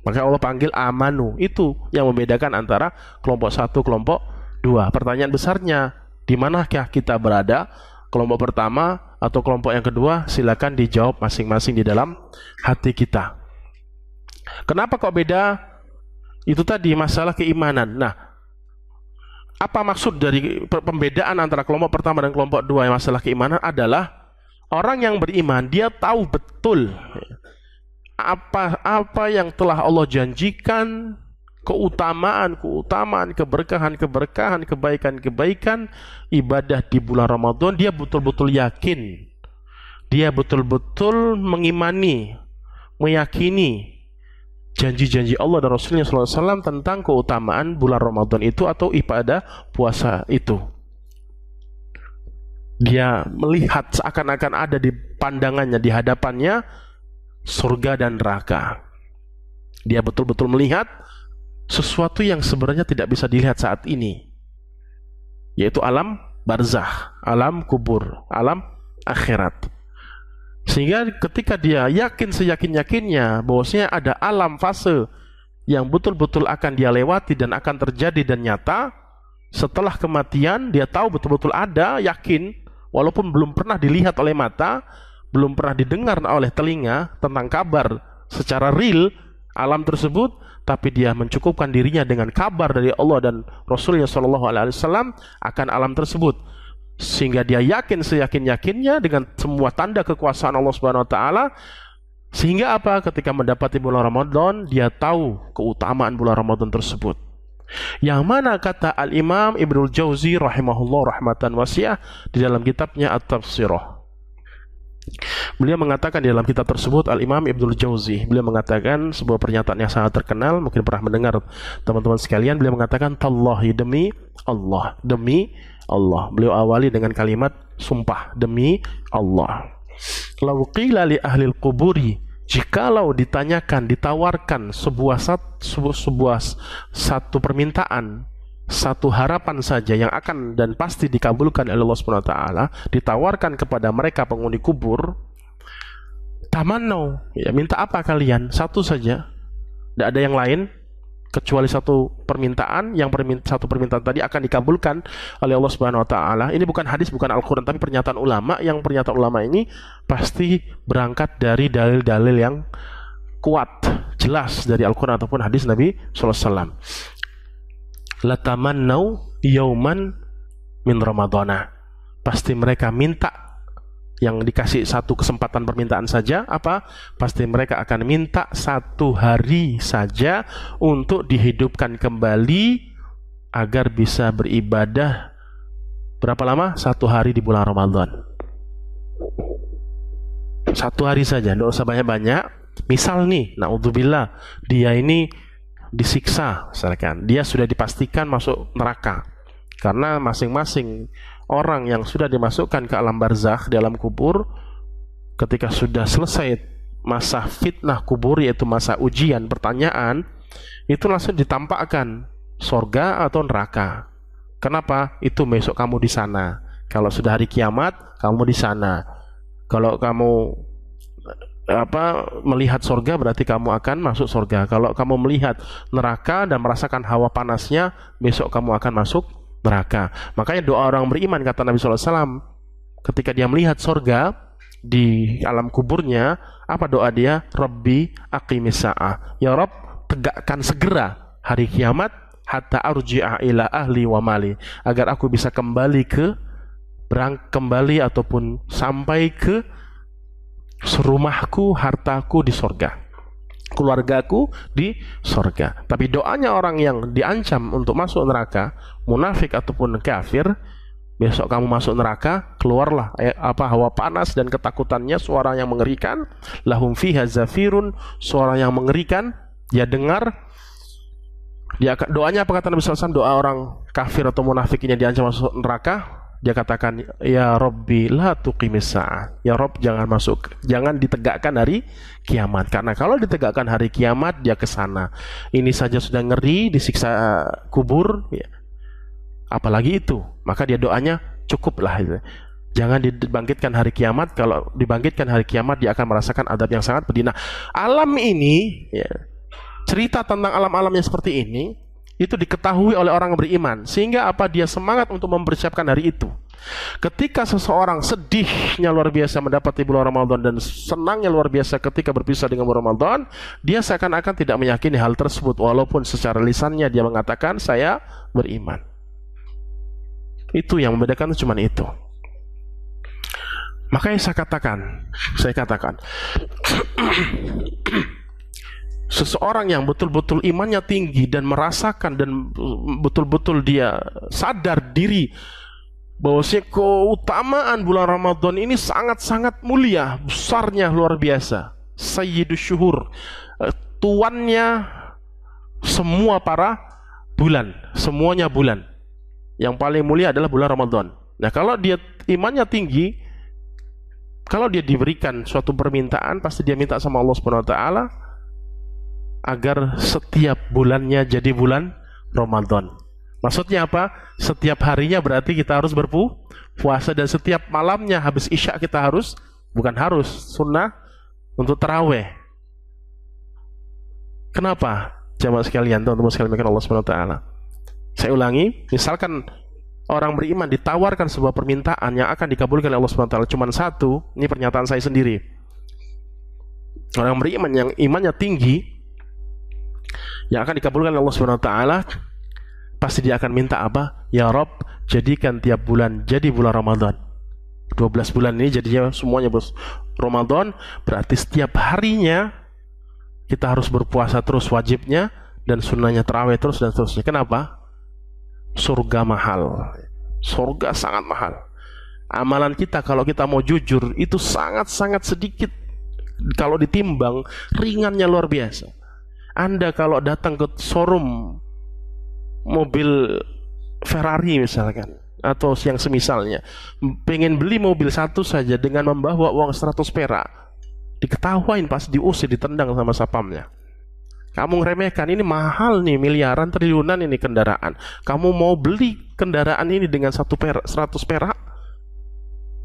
Maka Allah panggil amanu. Itu yang membedakan antara kelompok 1, kelompok 2. Pertanyaan besarnya, di manakah kita berada? Kelompok pertama atau kelompok yang kedua? Silakan dijawab masing-masing di dalam hati kita. Kenapa kok beda? Itu tadi masalah keimanan. Nah, apa maksud dari pembedaan antara kelompok pertama dan kelompok 2 yang masalah keimanan adalah orang yang beriman, dia tahu betul apa yang telah Allah janjikan, keutamaan, keberkahan, kebaikan ibadah di bulan Ramadan. Dia betul-betul yakin, dia betul-betul mengimani, meyakini janji-janji Allah dan Rasulnya SAW tentang keutamaan bulan Ramadan itu atau ibadah puasa itu. Dia melihat seakan-akan ada di pandangannya, di hadapannya surga dan neraka. Dia betul-betul melihat sesuatu yang sebenarnya tidak bisa dilihat saat ini, yaitu alam barzakh, alam kubur, alam akhirat. Sehingga ketika dia yakin seyakin-yakinnya bahwasanya ada alam fase yang betul-betul akan dia lewati dan akan terjadi dan nyata setelah kematian, dia tahu betul-betul ada, yakin walaupun belum pernah dilihat oleh mata, belum pernah didengar oleh telinga tentang kabar secara real alam tersebut, tapi dia mencukupkan dirinya dengan kabar dari Allah dan Rasulnya Shallallahu Alaihi Wasallam akan alam tersebut, sehingga dia yakin seyakin-yakinnya dengan semua tanda kekuasaan Allah Subhanahu Wa Taala. Sehingga apa? Ketika mendapati bulan Ramadan, dia tahu keutamaan bulan Ramadan tersebut. Yang mana kata Al-Imam Ibnul Jauzi rahimahullah rahmatan wasi'ah di dalam kitabnya At-Tafsirah. Beliau mengatakan di dalam kitab tersebut, Al-Imam Ibnul Jauzi, beliau mengatakan sebuah pernyataan yang sangat terkenal, mungkin pernah mendengar teman-teman sekalian. Beliau mengatakan, Tallahi, demi Allah, demi Allah. Beliau awali dengan kalimat sumpah, demi Allah. Lau qila li ahlil quburi, jikalau ditanyakan, ditawarkan satu permintaan, satu harapan saja yang akan dan pasti dikabulkan oleh Allah Subhanahu wa taala, ditawarkan kepada mereka penghuni kubur, tamannau, ya, minta apa kalian? Satu saja, tidak ada yang lain kecuali satu permintaan, satu permintaan tadi akan dikabulkan oleh Allah Subhanahu wa taala. Ini bukan hadis, bukan Al-Qur'an, tapi pernyataan ulama, yang pernyataan ulama ini pasti berangkat dari dalil-dalil yang kuat, jelas dari Al-Qur'an ataupun hadis Nabi sallallahu alaihi wasallam. Latamannau yauman min ramadhana. Pasti mereka minta, yang dikasih satu kesempatan permintaan saja, apa? Pasti mereka akan minta satu hari saja untuk dihidupkan kembali agar bisa beribadah. Berapa lama? Satu hari di bulan Ramadan. Satu hari saja, tidak usah banyak-banyak. Misal nih, naudzubillah, dia ini disiksa, misalkan dia sudah dipastikan masuk neraka, karena masing-masing orang yang sudah dimasukkan ke alam barzakh di alam kubur, ketika sudah selesai masa fitnah kubur, yaitu masa ujian pertanyaan, itu langsung ditampakkan sorga atau neraka. Kenapa? Itu besok kamu di sana. Kalau sudah hari kiamat, kamu di sana. Kalau kamu melihat sorga, berarti kamu akan masuk sorga. Kalau kamu melihat neraka dan merasakan hawa panasnya, besok kamu akan masuk neraka. Makanya doa orang beriman, kata Nabi SAW, ketika dia melihat sorga di alam kuburnya, apa doa dia? Rabbi aqimis sa'ah, ya Rabb, tegakkan segera hari kiamat, hatta arji'a ila ahli wa mali, agar aku bisa kembali ataupun sampai ke rumahku, hartaku di sorga, keluargaku di sorga. Tapi doanya orang yang diancam untuk masuk neraka, munafik ataupun kafir, besok kamu masuk neraka, keluarlah hawa panas dan ketakutannya, suara yang mengerikan, lahum fiha zafirun, suara yang mengerikan, dia dengar. Doanya apa kata Nabi SAW? Doa orang kafir atau munafik ini diancam masuk neraka, dia katakan, ya Rabbi la tuqimis sa'ah, ya Rabb, jangan ditegakkan hari kiamat, karena kalau ditegakkan hari kiamat dia ke sana. Ini saja sudah ngeri, disiksa kubur, ya, apalagi itu. Maka dia doanya cukuplah itu. Jangan dibangkitkan hari kiamat. Kalau dibangkitkan hari kiamat, dia akan merasakan adab yang sangat pedih. Nah, alam ini, ya, cerita tentang alam-alamnya seperti ini, itu diketahui oleh orang beriman, sehingga apa? Dia semangat untuk mempersiapkan hari itu. Ketika seseorang sedihnya luar biasa mendapati bulan Ramadan dan senangnya luar biasa ketika berpisah dengan bulan Ramadan, dia seakan-akan tidak meyakini hal tersebut, walaupun secara lisannya dia mengatakan saya beriman. Itu yang membedakan, cuma itu. Makanya saya katakan seseorang yang betul-betul imannya tinggi dan merasakan dan betul-betul dia sadar diri bahwasanya keutamaan bulan Ramadan ini sangat-sangat mulia, besarnya luar biasa, sayyidus syuhur, tuannya semua para bulan, semuanya bulan, yang paling mulia adalah bulan Ramadan. Nah, kalau dia imannya tinggi, kalau dia diberikan suatu permintaan, pasti dia minta sama Allah Subhanahu wa taala agar setiap bulannya jadi bulan Ramadan. Maksudnya apa? Setiap harinya berarti kita harus berpuasa, dan setiap malamnya habis isya kita harus, sunnah untuk taraweh. Kenapa? Jamaah sekalian, teman-teman sekalian, Allah Subhanahu wa taala. Saya ulangi, misalkan orang beriman ditawarkan sebuah permintaan yang akan dikabulkan oleh Allah SWT cuma satu, ini pernyataan saya sendiri. Orang beriman yang imannya tinggi, yang akan dikabulkan oleh Allah SWT, pasti dia akan minta apa? Ya Rabb, jadikan tiap bulan jadi bulan Ramadan. 12 bulan ini jadinya semuanya Ramadan, berarti setiap harinya kita harus berpuasa terus wajibnya, dan sunnahnya terawih terus dan seterusnya. Kenapa? Surga mahal, surga sangat mahal. Amalan kita kalau kita mau jujur itu sangat-sangat sedikit. Kalau ditimbang, ringannya luar biasa. Anda kalau datang ke showroom mobil Ferrari misalkan, atau yang semisalnya, pengen beli mobil satu saja dengan membawa uang 100 perak, diketawain, pas diusir, ditendang sama sapamnya. Kamu ngeremehkan, ini mahal nih, miliaran, triliunan ini kendaraan. Kamu mau beli kendaraan ini dengan 100 perak?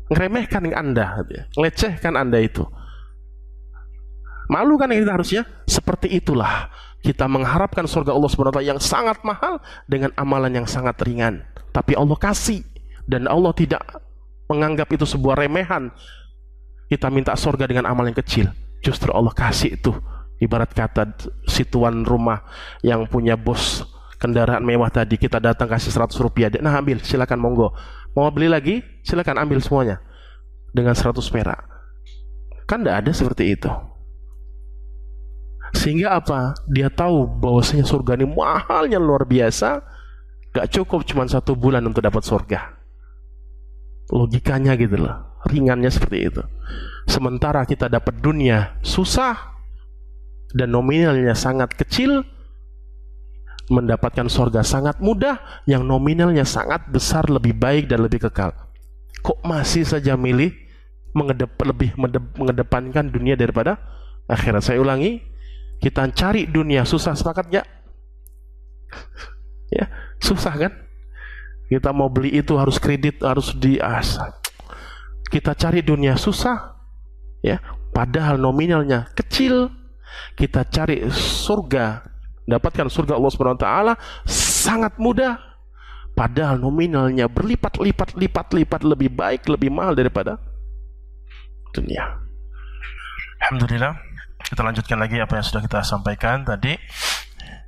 Ngeremehkan Anda, ngelecehkan Anda itu. Malu kan kita harusnya? Seperti itulah kita mengharapkan surga Allah SWT yang sangat mahal dengan amalan yang sangat ringan. Tapi Allah kasih, dan Allah tidak menganggap itu sebuah remehan. Kita minta surga dengan amal yang kecil, justru Allah kasih itu. Ibarat kata si tuan rumah yang punya bos kendaraan mewah tadi, kita datang kasih 100 rupiah, nah ambil, silakan, monggo. Mau beli lagi, silakan ambil semuanya dengan 100 perak. Kan tidak ada seperti itu. Sehingga apa? Dia tahu bahwasanya surga ini mahalnya luar biasa. Gak cukup cuma 1 bulan untuk dapat surga. Logikanya gitu loh, ringannya seperti itu. Sementara kita dapat dunia susah dan nominalnya sangat kecil, mendapatkan surga sangat mudah yang nominalnya sangat besar, lebih baik dan lebih kekal. Kok masih saja milih lebih mengedepankan dunia daripada akhirat? Saya ulangi, kita cari dunia susah, sepakat gak? Ya, susah kan? Kita mau beli itu harus kredit, harus kita cari dunia susah, ya, padahal nominalnya kecil. Kita cari surga, dapatkan surga Allah SWT sangat mudah, padahal nominalnya berlipat-lipat lebih baik, lebih mahal daripada dunia. Alhamdulillah, kita lanjutkan lagi apa yang sudah kita sampaikan tadi.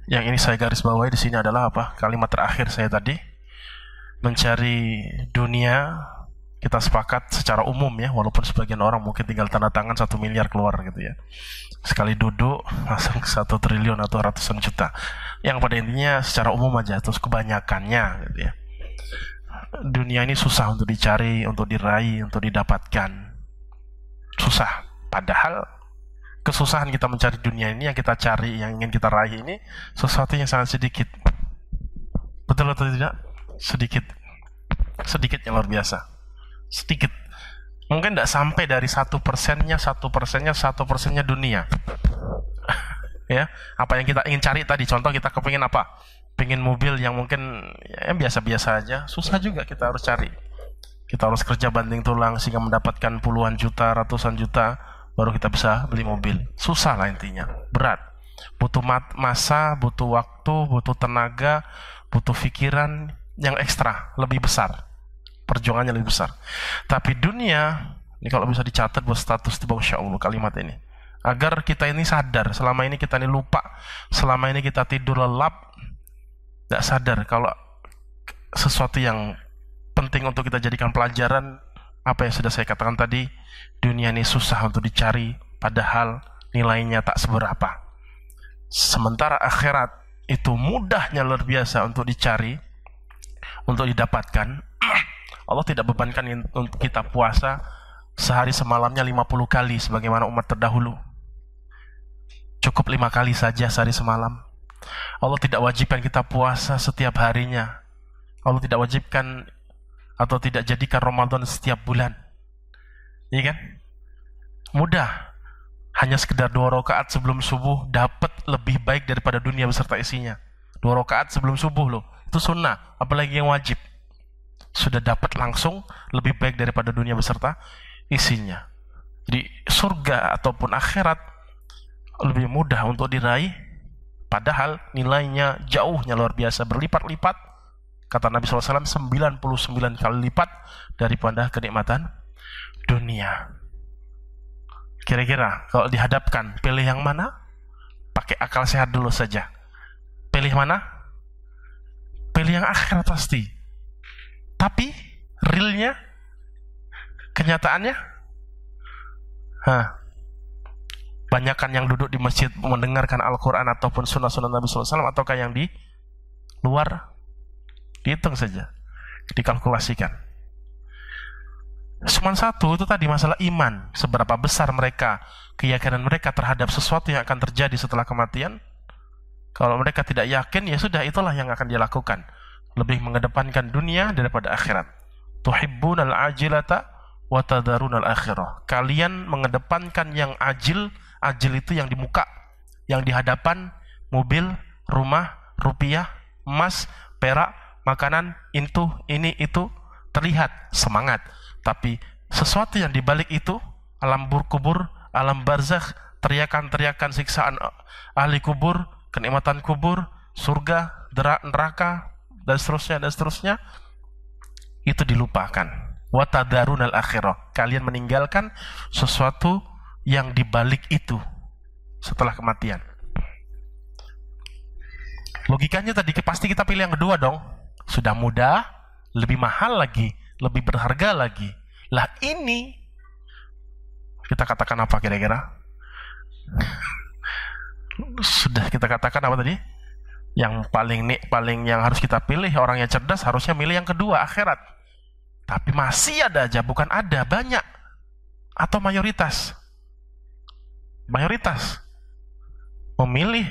Yang ini saya garis bawahi di sini adalah apa? Kalimat terakhir saya tadi, mencari dunia. Kita sepakat secara umum ya, walaupun sebagian orang mungkin tinggal tanda tangan 1 miliar keluar gitu ya, sekali duduk langsung 1 triliun atau ratusan juta. Yang pada intinya secara umum aja, terus kebanyakannya gitu ya, dunia ini susah untuk dicari, untuk diraih, untuk didapatkan. Susah. Padahal kesusahan kita mencari dunia ini, yang kita cari, yang ingin kita raih ini, sesuatu yang sangat sedikit. Betul atau tidak? Sedikit. Sedikit yang luar biasa. Sedikit, mungkin tidak sampai dari 1%nya dunia. Ya, apa yang kita ingin cari tadi, contoh kita kepingin apa? Pengen mobil yang mungkin ya, biasa-biasa aja, susah juga kita harus cari. Kita harus kerja banting tulang sehingga mendapatkan puluhan juta, ratusan juta, baru kita bisa beli mobil. Susah lah intinya, berat. Butuh masa, butuh waktu, butuh tenaga, butuh pikiran yang ekstra, lebih besar. Perjuangannya lebih besar. Tapi dunia ini kalau bisa dicatat buat status di bawah, Masya Allah kalimat ini, agar kita ini sadar, selama ini kita ini lupa, selama ini kita tidur lelap, tidak sadar kalau sesuatu yang penting untuk kita jadikan pelajaran, apa yang sudah saya katakan tadi, dunia ini susah untuk dicari, padahal nilainya tak seberapa. Sementara akhirat itu mudahnya luar biasa untuk dicari, untuk didapatkan. Allah tidak bebankan untuk kita puasa sehari semalamnya 50 kali sebagaimana umat terdahulu. Cukup 5 kali saja sehari semalam. Allah tidak wajibkan kita puasa setiap harinya. Allah tidak wajibkan atau tidak jadikan Ramadan setiap bulan. Iya kan? Mudah. Hanya sekedar 2 rakaat sebelum subuh dapat lebih baik daripada dunia beserta isinya. 2 rakaat sebelum subuh loh. Itu sunnah, apalagi yang wajib. Sudah dapat langsung lebih baik daripada dunia beserta isinya. Jadi surga ataupun akhirat lebih mudah untuk diraih, padahal nilainya jauhnya luar biasa, berlipat-lipat Kata Nabi SAW, 99 kali lipat daripada kenikmatan dunia. Kira-kira kalau dihadapkan, pilih yang mana? Pakai akal sehat dulu saja. Pilih mana? Pilih yang akhirat pasti. Tapi realnya, kenyataannya, banyakkan yang duduk di masjid mendengarkan Al-Quran ataupun sunnah-sunnah Nabi SAW, ataukah yang di luar? Dihitung saja, dikalkulasikan. Cuma satu, itu tadi masalah iman. Seberapa besar mereka, keyakinan mereka terhadap sesuatu yang akan terjadi setelah kematian. Kalau mereka tidak yakin, ya sudah, itulah yang akan dia lakukan. Lebih mengedepankan dunia daripada akhirat. Tuhibbunal ajilata wa tadarunal akhirah. Kalian mengedepankan yang ajil. Ajil itu yang di muka, yang di hadapan, mobil, rumah, rupiah, emas, perak, makanan, ini, itu, terlihat, semangat. Tapi sesuatu yang dibalik itu, alam kubur, alam barzakh, teriakan-teriakan siksaan ahli kubur, kenikmatan kubur, surga, neraka, dan seterusnya, itu dilupakan. Wa tadarunal akhirah. Kalian meninggalkan sesuatu yang dibalik itu setelah kematian. Logikanya tadi pasti kita pilih yang kedua dong. Sudah mudah, lebih mahal lagi, lebih berharga lagi. Lah ini kita katakan apa kira-kira? Sudah kita katakan apa tadi? Yang paling yang harus kita pilih, orang yang cerdas harusnya milih yang kedua, akhirat. Tapi masih ada aja, bukan ada, banyak. Atau mayoritas memilih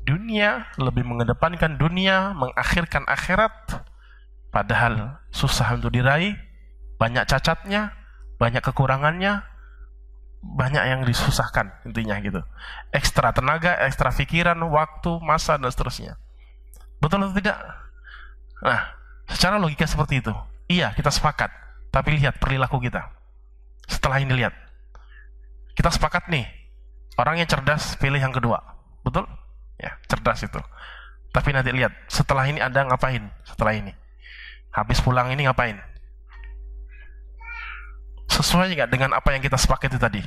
dunia, lebih mengedepankan dunia, mengakhirkan akhirat, padahal susah untuk diraih, banyak cacatnya, banyak kekurangannya, banyak yang disusahkan, intinya gitu. Ekstra tenaga, ekstra pikiran, waktu, masa, dan seterusnya. Betul atau tidak? Nah, secara logika seperti itu. Iya, kita sepakat. Tapi lihat perilaku kita. Setelah ini lihat. Kita sepakat nih. Orang yang cerdas pilih yang kedua. Betul? Ya, cerdas itu. Tapi nanti lihat, setelah ini Anda ngapain? Setelah ini. Habis pulang ini ngapain? Sesuai nggak dengan apa yang kita sepakati tadi?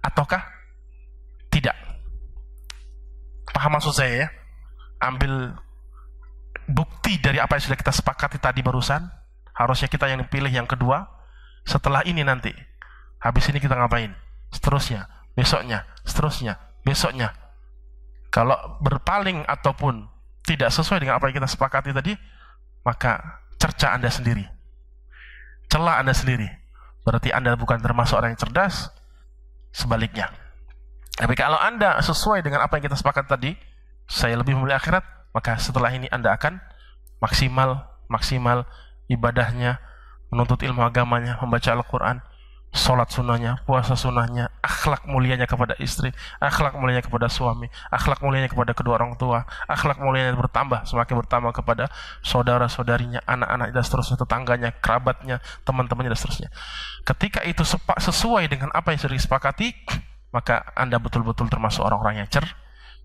Ataukah tidak? Paham maksud saya ya? Ambil bukti dari apa yang sudah kita sepakati tadi barusan. Harusnya kita yang pilih yang kedua. Setelah ini nanti. Habis ini kita ngapain? Seterusnya. Besoknya, seterusnya, besoknya. Kalau berpaling ataupun tidak sesuai dengan apa yang kita sepakati tadi, maka cerca Anda sendiri, celah Anda sendiri. Berarti Anda bukan termasuk orang yang cerdas. Sebaliknya. Tapi kalau Anda sesuai dengan apa yang kita sepakati tadi, saya lebih memilih akhirat, maka setelah ini Anda akan maksimal ibadahnya, menuntut ilmu agamanya, membaca Al-Quran, sholat sunnahnya, puasa sunnahnya, akhlak mulianya kepada istri, akhlak mulianya kepada suami, akhlak mulianya kepada kedua orang tua, akhlak mulianya semakin bertambah kepada saudara-saudarinya, anak-anak dan seterusnya, tetangganya, kerabatnya, teman-temannya dan seterusnya. Ketika itu sesuai dengan apa yang sudah disepakati, maka Anda betul-betul termasuk orang-orang yang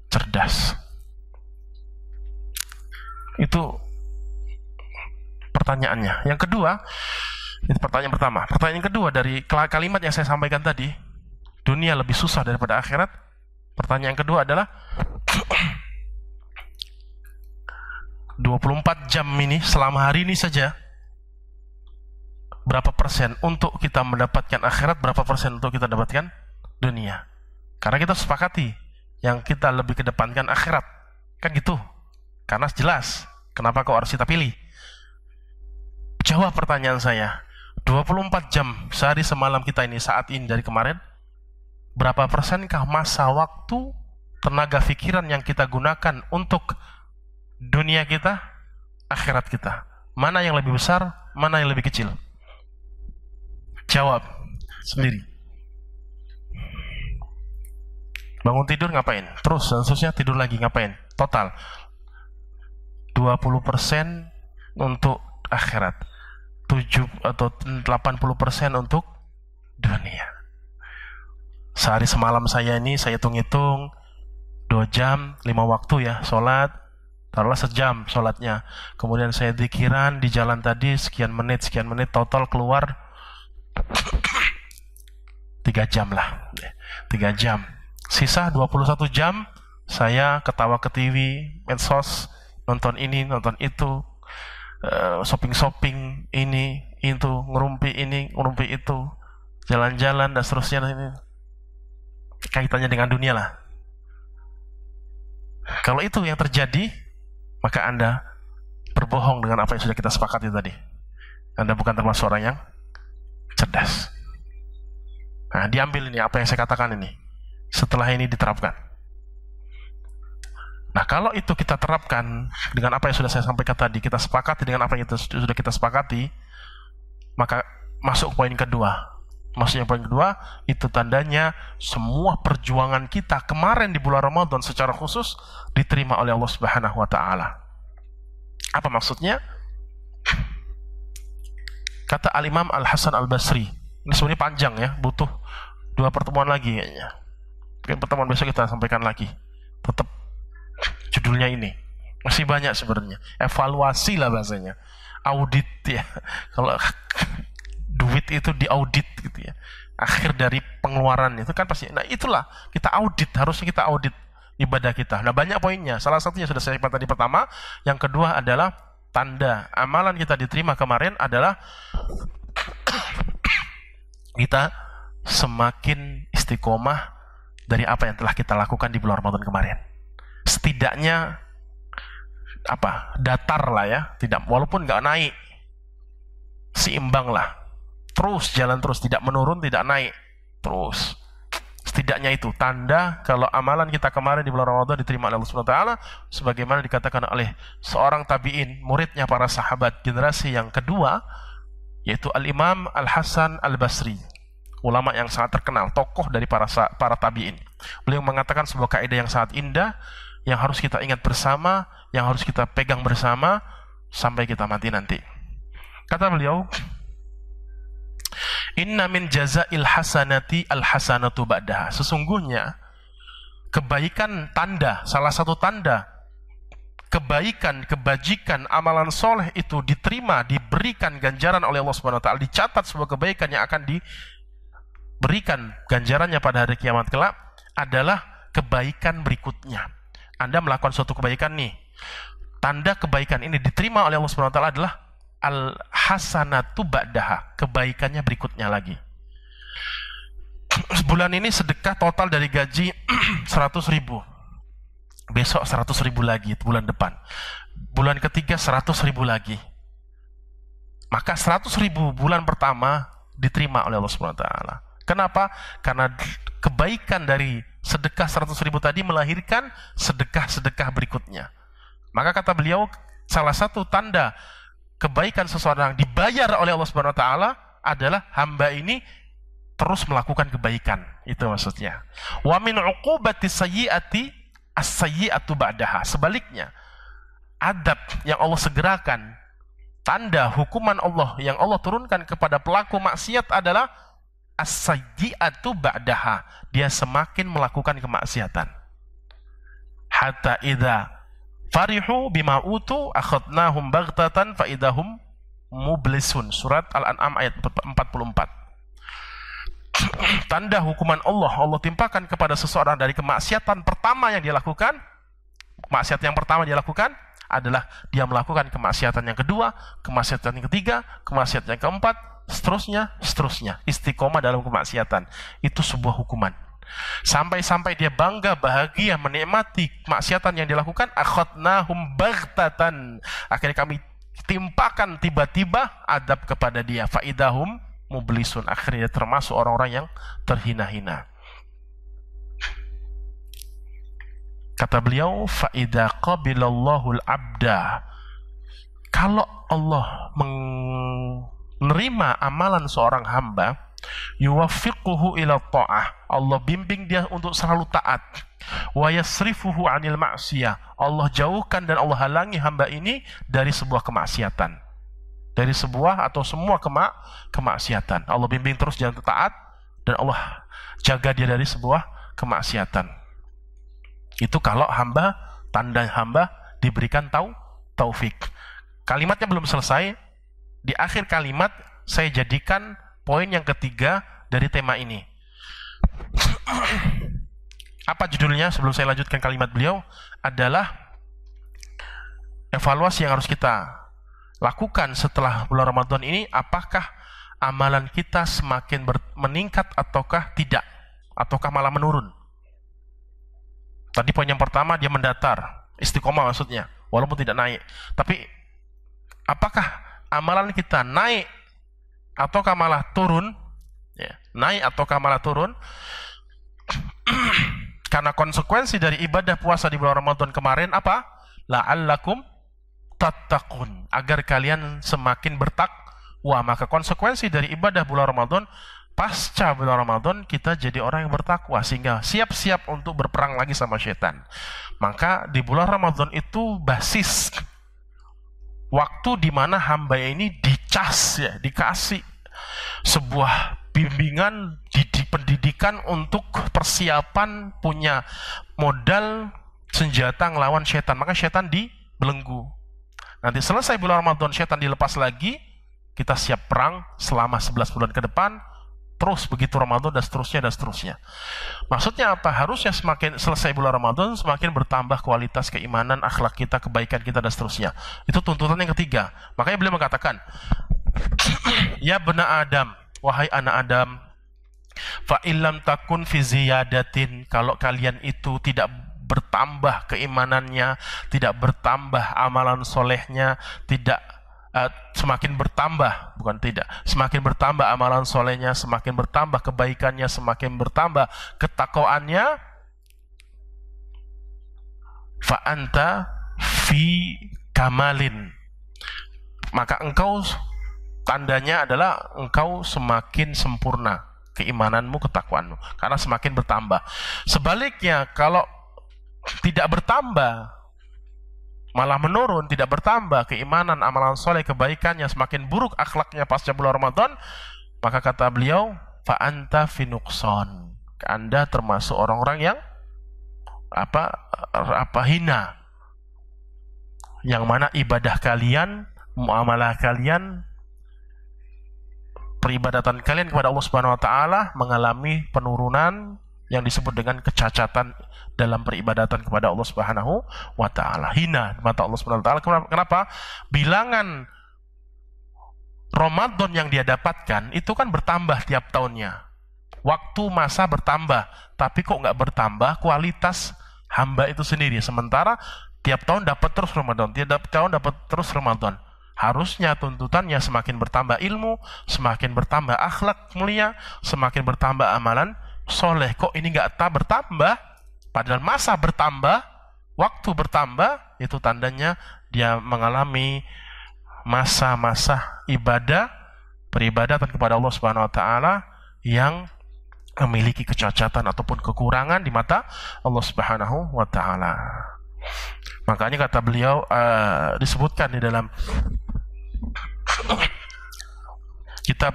cerdas. Itu pertanyaannya. Yang kedua, itu pertanyaan pertama. Pertanyaan kedua dari kalimat yang saya sampaikan tadi, dunia lebih susah daripada akhirat. Pertanyaan kedua adalah 24 jam ini, selama hari ini saja, berapa persen untuk kita mendapatkan akhirat, berapa persen untuk kita dapatkan dunia? Karena kita sepakati yang kita lebih kedepankan akhirat, kan gitu. Karena jelas, kenapa kau harus kita pilih? Jawab pertanyaan saya. 24 jam sehari semalam kita ini, saat ini dari kemarin, berapa persenkah masa waktu, tenaga pikiran yang kita gunakan untuk dunia kita, akhirat kita? Mana yang lebih besar, mana yang lebih kecil? Jawab sendiri. Bangun tidur ngapain? Terus dan seterusnya, tidur lagi ngapain? Total 20% untuk akhirat, 7 atau 80% untuk dunia. Sehari semalam saya ini, saya hitung-hitung 2 jam, 5 waktu ya, sholat, taruhlah sejam sholatnya, kemudian saya dzikiran di jalan tadi sekian menit, total keluar 3 jam lah, 3 jam. Sisa 21 jam saya ketawa ke TV, medsos, nonton ini, nonton itu, shopping ini, itu, ngerumpi ini, ngerumpi itu, jalan-jalan dan seterusnya. Ini kaitannya dengan dunia lah. Kalau itu yang terjadi, maka Anda berbohong dengan apa yang sudah kita sepakati tadi. Anda bukan termasuk orang yang cerdas. Nah, diambil ini apa yang saya katakan ini. Setelah ini diterapkan. Nah, kalau itu kita terapkan dengan apa yang sudah saya sampaikan tadi, kita sepakati dengan apa yang sudah kita sepakati, maka masuk poin kedua. Maksudnya poin kedua, itu tandanya semua perjuangan kita kemarin di bulan Ramadan secara khusus diterima oleh Allah Subhanahu wa taala. Apa maksudnya? Kata Al-Imam Al-Hasan Al-Basri. Ini sebenarnya panjang ya, butuh 2 pertemuan lagi kayaknya. Mungkin pertemuan besok kita sampaikan lagi. Tetap judulnya ini. Masih banyak sebenarnya. Evaluasi lah bahasanya. Audit ya. Kalau duit itu diaudit gitu ya. Akhir dari pengeluaran itu kan pasti. Nah, itulah kita audit, harusnya kita audit ibadah kita. Nah, banyak poinnya. Salah satunya sudah saya sebutkan tadi pertama, yang kedua adalah tanda amalan kita diterima kemarin adalah kita semakin istiqomah dari apa yang telah kita lakukan di bulan Ramadan kemarin. Setidaknya datar lah ya, tidak, walaupun nggak naik, seimbang lah. Terus jalan terus, tidak menurun, tidak naik, terus. Setidaknya itu tanda kalau amalan kita kemarin di bulan Ramadan diterima oleh Allah Subhanahu wa taala, sebagaimana dikatakan oleh seorang tabi'in, muridnya para sahabat generasi yang kedua, yaitu Al-Imam Al-Hasan Al-Basri, ulama yang sangat terkenal, tokoh dari para tabi'in. Beliau mengatakan sebuah kaidah yang sangat indah, yang harus kita ingat bersama, yang harus kita pegang bersama sampai kita mati nanti. Kata beliau, inna min jazail hasanati al-hasanatu ba'daha. Sesungguhnya kebaikan tanda, salah satu tanda kebaikan, kebajikan, amalan soleh itu diterima, diberikan ganjaran oleh Allah Subhanahu wa taala, dicatat sebuah kebaikan yang akan diberikan ganjarannya pada hari kiamat kelak adalah kebaikan berikutnya. Anda melakukan suatu kebaikan nih. Tanda kebaikan ini diterima oleh Allah Subhanahu wa taala adalah al-hasanatu ba'daha, kebaikannya berikutnya lagi. Bulan ini sedekah total dari gaji 100.000. Besok 100.000 lagi, bulan depan. Bulan ketiga 100.000 lagi. Maka 100.000 bulan pertama diterima oleh Allah Subhanahu wa taala. Kenapa? Karena kebaikan dari sedekah 100.000 tadi melahirkan sedekah-sedekah berikutnya. Maka kata beliau, salah satu tanda kebaikan seseorang dibayar oleh Allah Subhanahu wa taala adalah hamba ini terus melakukan kebaikan. Itu maksudnya. Wa min uqubati sayyi'ati as-sayyi'atu ba'daha. Sebaliknya, adab yang Allah segerakan, tanda hukuman Allah yang Allah turunkan kepada pelaku maksiat adalah as-sayyi'atu ba'daha. Dia semakin melakukan kemaksiatan. Hatta idza farihu bima utu akhadnahum baghtatan fa idahum mublisun. Surat Al-An'am ayat 44. Tanda hukuman Allah timpakan kepada seseorang dari kemaksiatan pertama yang dia lakukan. Maksiat yang pertama dia lakukan adalah dia melakukan kemaksiatan yang kedua, kemaksiatan yang ketiga, kemaksiatan yang keempat, seterusnya. Istiqomah dalam kemaksiatan itu sebuah hukuman. Sampai-sampai dia bangga, bahagia, menikmati kemaksiatan yang dilakukan. Akhadnahum baghtatan. Akhirnya kami timpakan tiba-tiba adab kepada dia. Faidahum mublisun. Akhirnya dia termasuk orang-orang yang terhina-hina. Kata beliau, faida qabilallahu al-abda. Kalau Allah menerima amalan seorang hamba, yuwaffiquhu ila ta'ah, Allah bimbing dia untuk selalu taat. Wa yasrifuhu 'anil ma'siyah, Allah jauhkan dan Allah halangi hamba ini dari sebuah kemaksiatan. Dari sebuah atau semua kemaksiatan. Allah bimbing terus jalan taat dan Allah jaga dia dari sebuah kemaksiatan. Itu kalau hamba, tanda hamba diberikan taufik. Kalimatnya belum selesai. Di akhir kalimat saya jadikan poin yang ketiga dari tema ini. Apa judulnya sebelum saya lanjutkan kalimat beliau? Adalah evaluasi yang harus kita lakukan setelah bulan Ramadan ini. Apakah amalan kita semakin meningkat ataukah tidak? Ataukah malah menurun? Tadi poin yang pertama dia mendatar, istiqomah maksudnya, walaupun tidak naik. Tapi apakah amalan kita naik ataukah malah turun? Ya, naik ataukah malah turun? Karena konsekuensi dari ibadah puasa di bulan Ramadan kemarin apa? La'allakum tattaqun, agar kalian semakin bertakwa. Maka konsekuensi dari ibadah bulan Ramadan, pasca bulan Ramadan kita jadi orang yang bertakwa, sehingga siap-siap untuk berperang lagi sama setan. Maka di bulan Ramadan itu basis waktu di mana hamba ini dicas, ya, dikasih sebuah bimbingan, pendidikan untuk persiapan, punya modal senjata ngelawan setan. Maka setan dibelenggu. Nanti selesai bulan Ramadan, setan dilepas lagi, kita siap perang selama 11 bulan ke depan, terus begitu Ramadan dan seterusnya dan seterusnya. Maksudnya apa? Harusnya semakin selesai bulan Ramadan, semakin bertambah kualitas keimanan, akhlak kita, kebaikan kita dan seterusnya. Itu tuntutan yang ketiga. Makanya beliau mengatakan, ya bena Adam, wahai anak Adam, fa illam takun fi ziyadatin, kalau kalian itu tidak bertambah keimanannya, tidak bertambah amalan solehnya, tidak semakin bertambah, bukan tidak, semakin bertambah amalan solehnya, semakin bertambah kebaikannya, semakin bertambah ketakwaannya, fa anta fi kamalin, maka engkau, tandanya adalah engkau semakin sempurna keimananmu, ketakwaanmu, karena semakin bertambah. Sebaliknya, kalau tidak bertambah, malah menurun, tidak bertambah keimanan, amalan soleh, kebaikannya, semakin buruk akhlaknya pasca bulan Ramadan, maka kata beliau, fa anta fi nuqsan, Anda termasuk orang-orang yang hina, yang mana ibadah kalian, muamalah kalian, peribadatan kalian kepada Allah Subhanahu wa taala mengalami penurunan yang disebut dengan kecacatan dalam peribadatan kepada Allah Subhanahu wa taala. Hina di mata Allah Subhanahu wa taala. Kenapa? Bilangan Ramadan yang dia dapatkan itu kan bertambah tiap tahunnya. Waktu masa bertambah, tapi kok nggak bertambah kualitas hamba itu sendiri. Sementara tiap tahun dapat terus Ramadan, tiap tahun dapat terus Ramadan. Harusnya tuntutannya semakin bertambah ilmu, semakin bertambah akhlak mulia, semakin bertambah amalan soleh. Kok ini nggak bertambah? Padahal masa bertambah, waktu bertambah, itu tandanya dia mengalami masa-masa ibadah, peribadatan kepada Allah Subhanahu wa taala yang memiliki kecacatan ataupun kekurangan di mata Allah Subhanahu wa taala. Makanya kata beliau, disebutkan di dalam kitab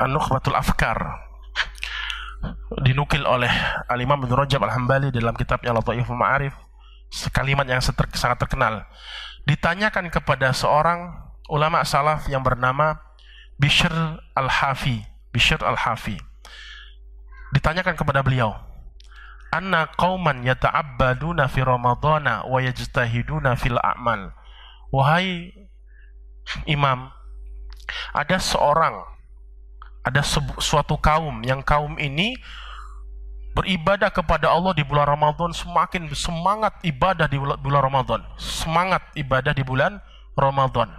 An-Nukhbatul Afkar, dinukil oleh Al-Imam Ibnu Rajab Al-Hambali dalam kitabnya Lataiful Ma'arif, kalimat yang sangat terkenal. Ditanyakan kepada seorang ulama salaf yang bernama Bishr Al-Hafi. Ditanyakan kepada beliau, anna qauman yata'abbaduna fi ramadana wa yajtahiduna fil a'mal. Wahai imam, ada suatu kaum, yang kaum ini beribadah kepada Allah di bulan Ramadan, semakin semangat ibadah di bulan Ramadan,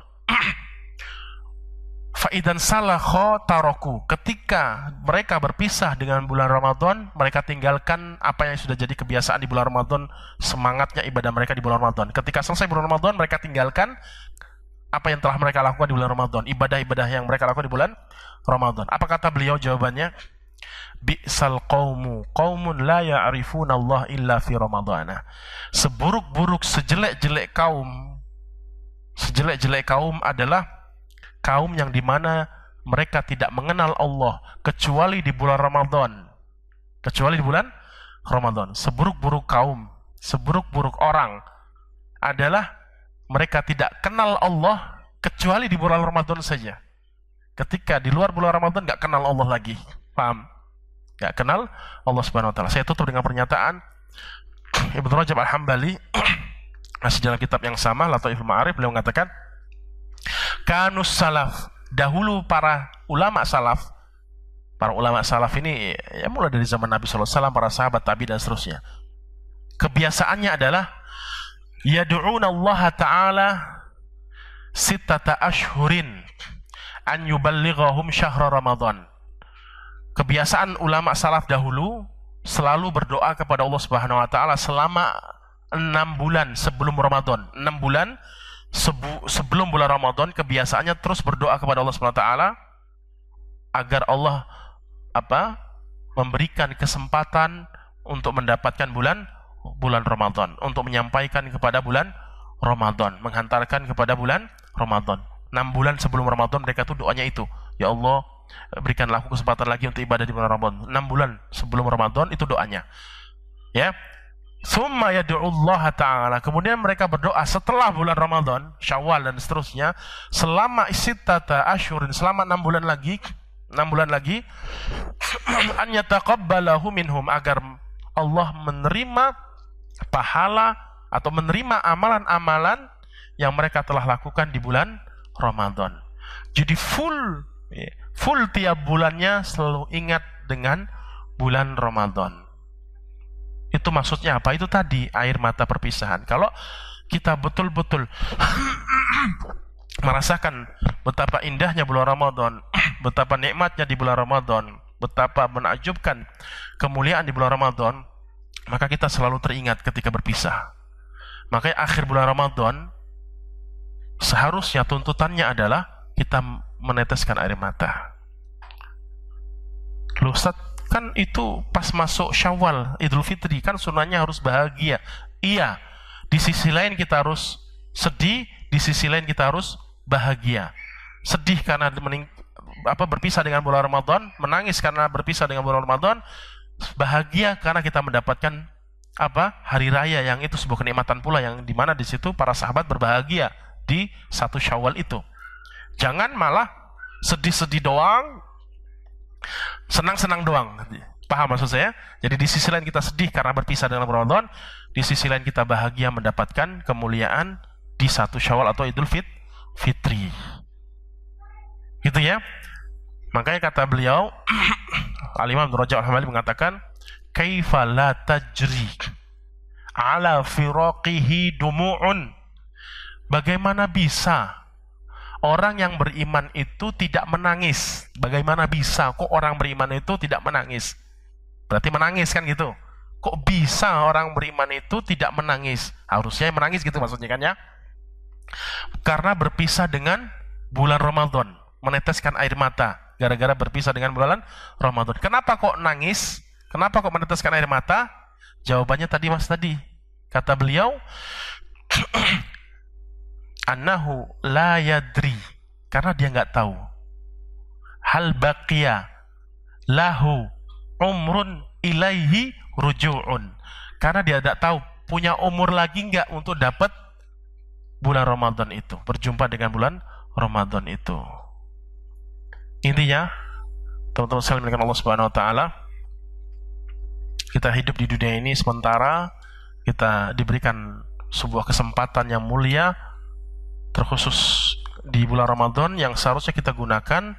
Fa'idan salakho taroku, ketika mereka berpisah dengan bulan Ramadan, mereka tinggalkan apa yang sudah jadi kebiasaan di bulan Ramadan, semangatnya ibadah mereka di bulan Ramadan. Ketika selesai bulan Ramadan, mereka tinggalkan apa yang telah mereka lakukan di bulan Ramadan, ibadah-ibadah yang mereka lakukan di bulan Ramadan. Apa kata beliau jawabannya? Bi'sal qaumu qaumun la ya'rifuna Allah illa fi Ramadana. Seburuk-buruk, sejelek-jelek kaum adalah kaum yang dimana mereka tidak mengenal Allah kecuali di bulan Ramadan. Seburuk-buruk kaum seburuk-buruk orang adalah mereka tidak kenal Allah kecuali di bulan Ramadan saja. Ketika di luar bulan Ramadan nggak kenal Allah lagi. Paham? Nggak kenal Allah Subhanahu wa taala. Saya tutup dengan pernyataan Ibnu Rajab Al-Hambali masih dalam kitab yang sama, Lataiful Ma'arif, beliau mengatakan, kanus salaf, dahulu para ulama salaf ini ya mulai dari zaman Nabi SAW, para sahabat, tabi dan seterusnya. Kebiasaannya adalah yad'una Allah Ta'ala sittata ashhurin an yuballighahum syahra Ramadan. Kebiasaan ulama salaf dahulu selalu berdoa kepada Allah Subhanahu wa taala selama 6 bulan sebelum Ramadan. 6 bulan sebelum bulan Ramadan kebiasaannya terus berdoa kepada Allah Subhanahu wa taala agar Allah memberikan kesempatan untuk mendapatkan bulan Ramadan, untuk menyampaikan kepada bulan Ramadan, menghantarkan kepada bulan Ramadan. 6 bulan sebelum Ramadan mereka tuh doanya itu, ya Allah, berikanlah aku kesempatan lagi untuk ibadah di bulan Ramadan. 6 bulan sebelum Ramadan itu doanya. Ya. Summa yad'ullah ta'ala. Kemudian mereka berdoa setelah bulan Ramadan, Syawal dan seterusnya, selama sittata asyhurin, selama 6 bulan lagi an yataqabbalahu minhum, agar Allah menerima pahala atau menerima amalan-amalan yang mereka telah lakukan di bulan Ramadan. Jadi full tiap bulannya selalu ingat dengan bulan Ramadan. Itu maksudnya apa? Itu tadi air mata perpisahan. Kalau kita betul-betul merasakan betapa indahnya bulan Ramadan, betapa nikmatnya di bulan Ramadan, betapa menakjubkan kemuliaan di bulan Ramadan, maka kita selalu teringat ketika berpisah. Makanya akhir bulan Ramadan seharusnya tuntutannya adalah kita meneteskan air mata. Loh Ustaz, kan itu pas masuk Syawal, Idul Fitri, kan sunnahnya harus bahagia. Iya, di sisi lain kita harus sedih, di sisi lain kita harus bahagia. Sedih karena berpisah dengan bulan Ramadan, menangis karena berpisah dengan bulan Ramadan, bahagia karena kita mendapatkan hari raya, yang itu sebuah kenikmatan pula, yang dimana di situ para sahabat berbahagia di 1 Syawal itu. Jangan malah sedih-sedih doang, senang-senang doang. Paham maksud saya? Jadi di sisi lain kita sedih karena berpisah dengan Ramadan, di sisi lain kita bahagia mendapatkan kemuliaan di 1 Syawal atau Idul Fitri. Gitu ya. Makanya kata beliau Al-Imam Ibnu Rajab Al-Hambali mengatakan, kaifa la tajri ala firaqihi dumu'un. Bagaimana bisa orang yang beriman itu tidak menangis? Bagaimana bisa kok orang beriman itu tidak menangis? Berarti menangis kan gitu. Kok bisa orang beriman itu tidak menangis? Harusnya menangis gitu maksudnya kan ya. Karena berpisah dengan bulan Ramadan, meneteskan air mata gara-gara berpisah dengan bulan Ramadan. Kenapa kok nangis? Kenapa kok meneteskan air mata? Jawabannya tadi kata beliau annahu la yadri, karena dia nggak tahu, hal baqiya lahu umrun ilaihi ruju'un, karena dia tidak tahu punya umur lagi nggak untuk dapat bulan Ramadan itu, berjumpa dengan bulan Ramadan itu. Intinya, teman-teman sekalian dengan Allah Subhanahu wa taala, kita hidup di dunia ini sementara, kita diberikan sebuah kesempatan yang mulia, terkhusus di bulan Ramadan, yang seharusnya kita gunakan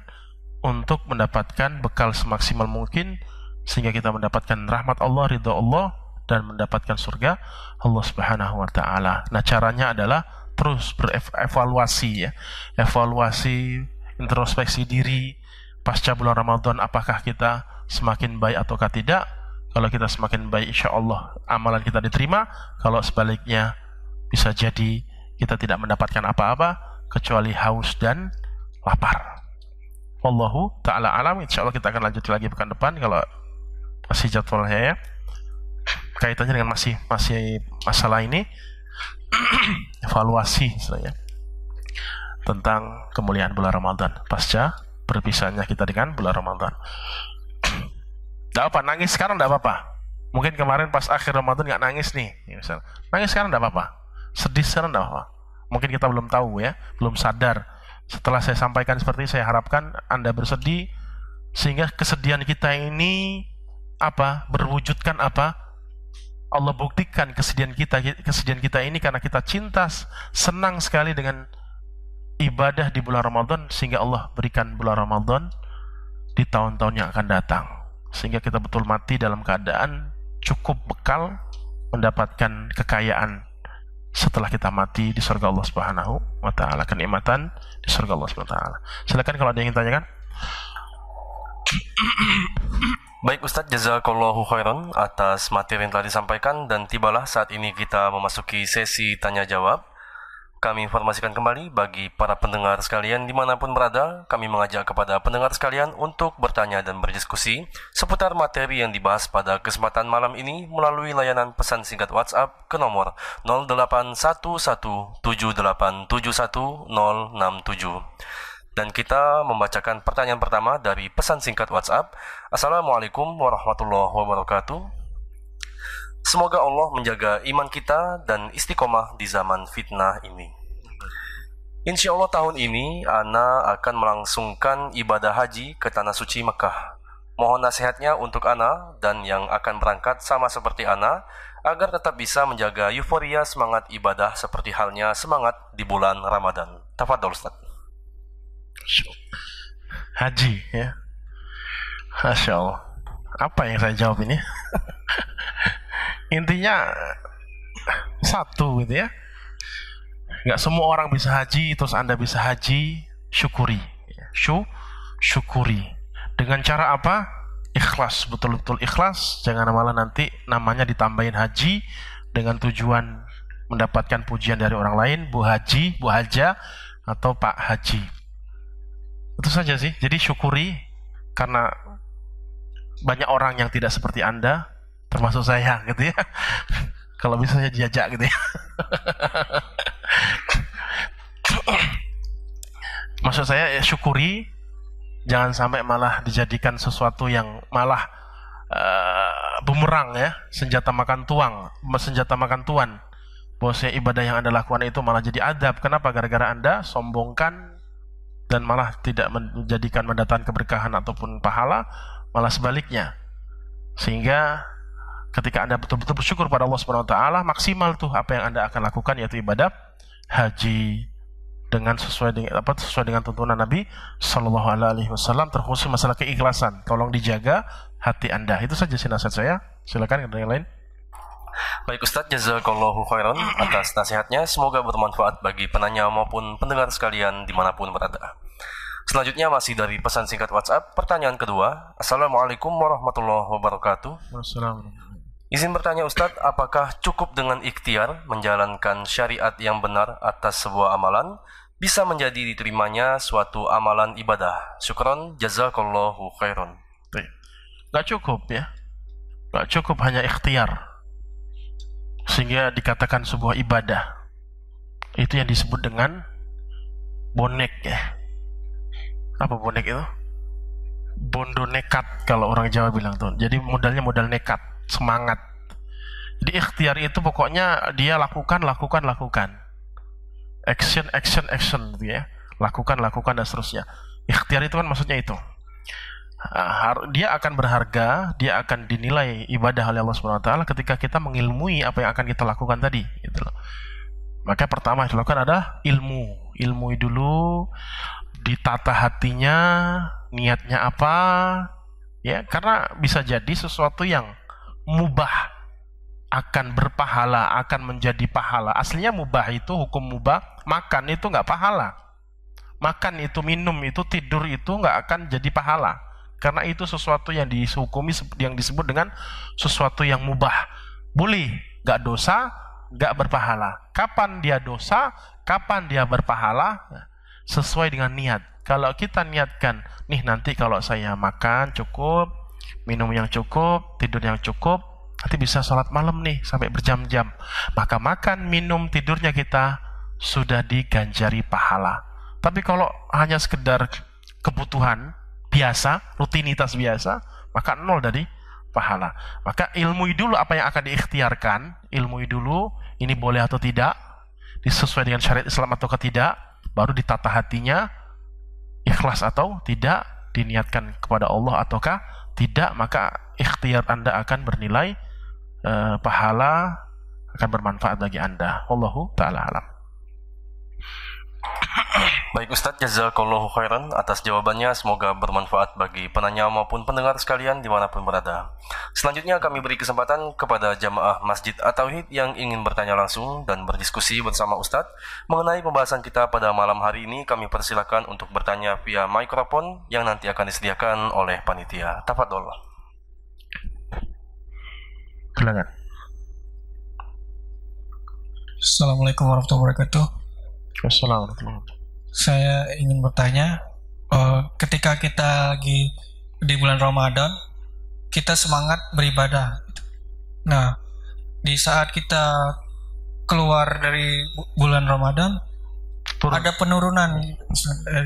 untuk mendapatkan bekal semaksimal mungkin sehingga kita mendapatkan rahmat Allah, ridha Allah, dan mendapatkan surga Allah Subhanahu wa taala. Nah, caranya adalah terus berevaluasi ya. Evaluasi, introspeksi diri pasca bulan Ramadan, apakah kita semakin baik ataukah tidak? Kalau kita semakin baik, insya Allah amalan kita diterima. Kalau sebaliknya, bisa jadi kita tidak mendapatkan apa-apa kecuali haus dan lapar. Wallahu ta'ala alam. Insya Allah kita akan lanjut lagi pekan depan kalau masih jadwalnya ya. Kaitannya dengan masih masalah ini, evaluasi istilahnya tentang kemuliaan bulan Ramadan pasca berpisahnya kita dengan bulan Ramadan. Tidak apa, nangis sekarang tidak apa-apa. Mungkin kemarin pas akhir Ramadan nggak nangis nih, misal. Nangis sekarang nggak apa-apa, sedih sekarang nggak apa-apa. Mungkin kita belum tahu ya, belum sadar. Setelah saya sampaikan seperti ini, saya harapkan Anda bersedih sehingga kesedihan kita ini berwujudkan Allah buktikan kesedihan kita ini karena kita cinta, senang sekali dengan ibadah di bulan Ramadan, sehingga Allah berikan bulan Ramadan di tahun-tahun yang akan datang, sehingga kita betul mati dalam keadaan cukup bekal mendapatkan kekayaan setelah kita mati di surga Allah Subhanahu wa taala, kenikmatan di surga Allah Subhanahu wa taala. Silakan kalau ada yang ingin tanyakan. Baik Ustadz, jazakallahu khairan atas materi yang telah disampaikan, dan tibalah saat ini kita memasuki sesi tanya jawab. Kami informasikan kembali bagi para pendengar sekalian dimanapun berada, kami mengajak kepada pendengar sekalian untuk bertanya dan berdiskusi seputar materi yang dibahas pada kesempatan malam ini melalui layanan pesan singkat WhatsApp ke nomor 0811787167. Dan kita membacakan pertanyaan pertama dari pesan singkat WhatsApp. Assalamualaikum warahmatullahi wabarakatuh. Semoga Allah menjaga iman kita dan istiqomah di zaman fitnah ini. Insya Allah tahun ini Ana akan melangsungkan ibadah haji ke Tanah Suci Mekah. Mohon nasihatnya untuk Ana dan yang akan berangkat sama seperti Ana, agar tetap bisa menjaga euforia semangat ibadah seperti halnya semangat di bulan Ramadan. Tafadhol Ustaz. Haji ya, Masya Allah. Apa yang saya jawab ini? Intinya satu gitu ya, nggak semua orang bisa haji. Terus Anda bisa haji, syukuri, syukuri dengan cara apa? Ikhlas, betul-betul ikhlas. Jangan malah nanti namanya ditambahin haji dengan tujuan mendapatkan pujian dari orang lain, Bu Haji, Bu Haja, atau Pak Haji. Itu saja sih. Jadi syukuri, karena banyak orang yang tidak seperti Anda, termasuk saya gitu ya. Kalau bisa saya diajak gitu ya. Maksud saya ya, syukuri, jangan sampai malah dijadikan sesuatu yang malah bumerang ya, senjata makan tuan. Bahwasanya ibadah yang Anda lakukan itu malah jadi adab. Kenapa? Gara-gara Anda sombongkan dan malah tidak mendatangkan keberkahan ataupun pahala, malah sebaliknya. Sehingga ketika Anda betul-betul bersyukur pada Allah Subhanahu wa taala, maksimal tuh apa yang Anda akan lakukan, yaitu ibadah haji dengan sesuai dengan tuntunan Nabi sallallahu alaihi wasallam, terkhusus masalah keikhlasan. Tolong dijaga hati Anda. Itu saja sih nasihat saya. Silakan ada yang lain. Baik Ustadz, jazakallahu khairan atas nasihatnya. Semoga bermanfaat bagi penanya maupun pendengar sekalian dimanapun berada. Selanjutnya masih dari pesan singkat WhatsApp. Pertanyaan kedua. Assalamualaikum warahmatullahi wabarakatuh. Assalamualaikum. Izin bertanya Ustadz, apakah cukup dengan ikhtiar menjalankan syariat yang benar atas sebuah amalan bisa menjadi diterimanya suatu amalan ibadah? Syukron, jazakallahu khairan. Gak cukup ya. Gak cukup hanya ikhtiar sehingga dikatakan sebuah ibadah. Itu yang disebut dengan bonek ya. Apa bonek itu? Bondo nekat kalau orang Jawa bilang tuh. Jadi modalnya modal nekat, semangat. Jadi ikhtiar itu pokoknya dia lakukan. Action gitu ya. Lakukan dan seterusnya. Ikhtiar itu kan maksudnya itu. Dia akan berharga, dia akan dinilai ibadah oleh Allah Subhanahu wa taala ketika kita mengilmui apa yang akan kita lakukan tadi, gitu loh. Maka pertama yang dilakukan adalah ilmui dulu, ditata hatinya, niatnya apa, ya, karena bisa jadi sesuatu yang mubah akan berpahala, akan menjadi pahala. Aslinya mubah itu, hukum mubah, makan itu nggak pahala. Makan itu, minum itu, tidur itu nggak akan jadi pahala. Karena itu sesuatu yang dihukumi, yang disebut dengan sesuatu yang mubah. Boleh, nggak dosa, nggak berpahala. Kapan dia dosa, kapan dia berpahala? Sesuai dengan niat. Kalau kita niatkan, nih nanti kalau saya makan cukup, minum yang cukup, tidur yang cukup, nanti bisa sholat malam nih sampai berjam-jam. Maka makan, minum, tidurnya kita sudah diganjari pahala. Tapi kalau hanya sekedar kebutuhan biasa, rutinitas biasa, maka nol pahala. Maka ilmui dulu apa yang akan diikhtiarkan, ilmui dulu ini boleh atau tidak, disesuai dengan syariat Islam atau tidak, baru ditata hatinya, ikhlas atau tidak, diniatkan kepada Allah ataukah tidak, maka ikhtiar Anda akan bernilai pahala, akan bermanfaat bagi Anda. Wallahu ta'ala alam. Baik Ustadz, jazakallahu khairan atas jawabannya. Semoga bermanfaat bagi penanya maupun pendengar sekalian dimanapun berada. Selanjutnya kami beri kesempatan kepada jamaah Masjid At-Tauhid yang ingin bertanya langsung dan berdiskusi bersama Ustadz mengenai pembahasan kita pada malam hari ini. Kami persilakan untuk bertanya via mikrofon yang nanti akan disediakan oleh panitia. Tafadhol. Silakan. Assalamualaikum warahmatullahi wabarakatuh. Assalamualaikum. Saya ingin bertanya, ketika kita lagi di bulan Ramadan, kita semangat beribadah. Nah, di saat kita keluar dari bulan Ramadan, ada penurunan.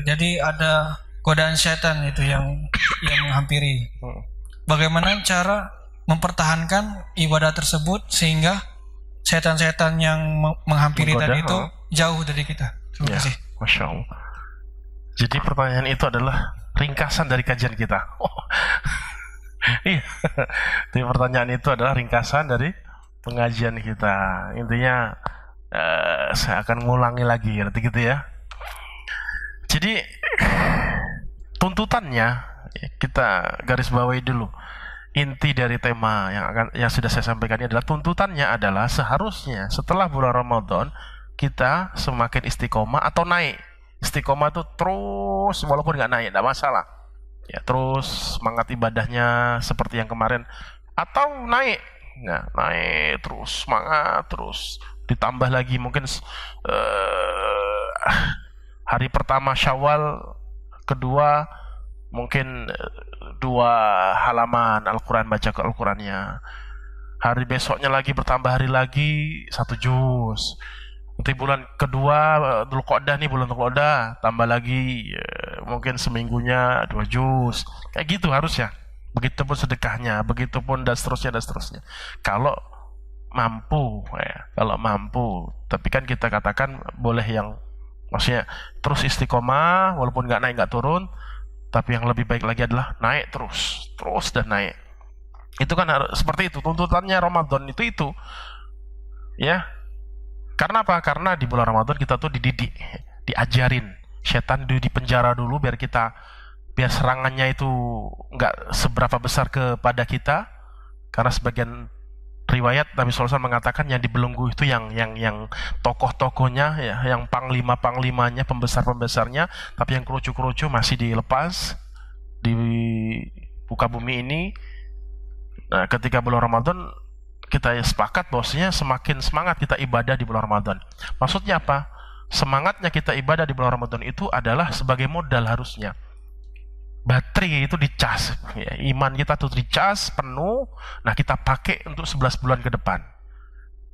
Jadi ada godaan setan itu yang menghampiri. Bagaimana cara mempertahankan ibadah tersebut sehingga setan-setan yang menghampiri tadi itu jauh dari kita? Terima kasih. Masya Allah. Jadi pertanyaan itu adalah ringkasan dari kajian kita. Iya. Jadi pertanyaan itu adalah ringkasan dari pengajian kita. Intinya saya akan ngulangi lagi nanti gitu ya. Jadi tuntutannya kita garis bawahi dulu. Inti dari tema yang sudah saya sampaikan ini adalah tuntutannya adalah seharusnya setelah bulan Ramadan kita semakin istiqomah atau naik. Istiqomah itu terus walaupun nggak naik, nggak masalah. Ya terus semangat ibadahnya seperti yang kemarin, atau naik, nggak naik terus semangat terus ditambah lagi mungkin hari pertama Syawal, kedua mungkin 2 halaman Al-Quran, baca ke Al-Qurannya. Hari besoknya lagi bertambah hari lagi 1 juz. Nanti bulan kedua Dzulqa'dah nih, bulan Dzulqa'dah tambah lagi mungkin seminggunya 2 juz. Kayak gitu harusnya. Begitupun sedekahnya, begitupun dan seterusnya. Kalau mampu ya, kalau mampu. Tapi kan kita katakan boleh yang maksudnya terus istiqomah walaupun nggak naik nggak turun. Tapi yang lebih baik lagi adalah naik terus dan naik. Itu kan harus seperti itu tuntutannya Ramadan itu. Ya. Karena apa? Karena di bulan Ramadan kita tuh dididik, diajarin. Setan di penjara dulu biar serangannya itu nggak seberapa besar kepada kita. Karena sebagian riwayat Nabi SAW mengatakan yang dibelenggu itu yang tokoh-tokohnya ya, yang panglimanya, pembesarnya, tapi yang kerucu-kerucu masih dilepas di muka bumi ini. Nah, ketika bulan Ramadan kita sepakat bahwasanya semakin semangat kita ibadah di bulan Ramadan. Maksudnya apa? Semangatnya kita ibadah di bulan Ramadan itu adalah sebagai modal harusnya. Baterai itu dicas, ya, iman kita tuh dicas penuh. Nah kita pakai untuk 11 bulan ke depan.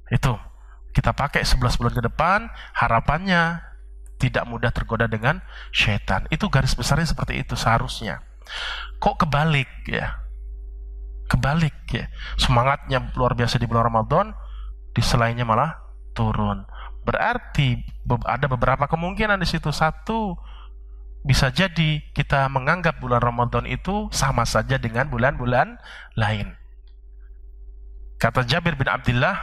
Itu kita pakai 11 bulan ke depan. Harapannya tidak mudah tergoda dengan syaitan. Itu garis besarnya seperti itu seharusnya. Kok kebalik ya? Kebalik ya. Semangatnya luar biasa di bulan Ramadan, di selainnya malah turun. Berarti ada beberapa kemungkinan di situ. Satu, bisa jadi kita menganggap bulan Ramadan itu sama saja dengan bulan-bulan lain. Kata Jabir bin Abdullah,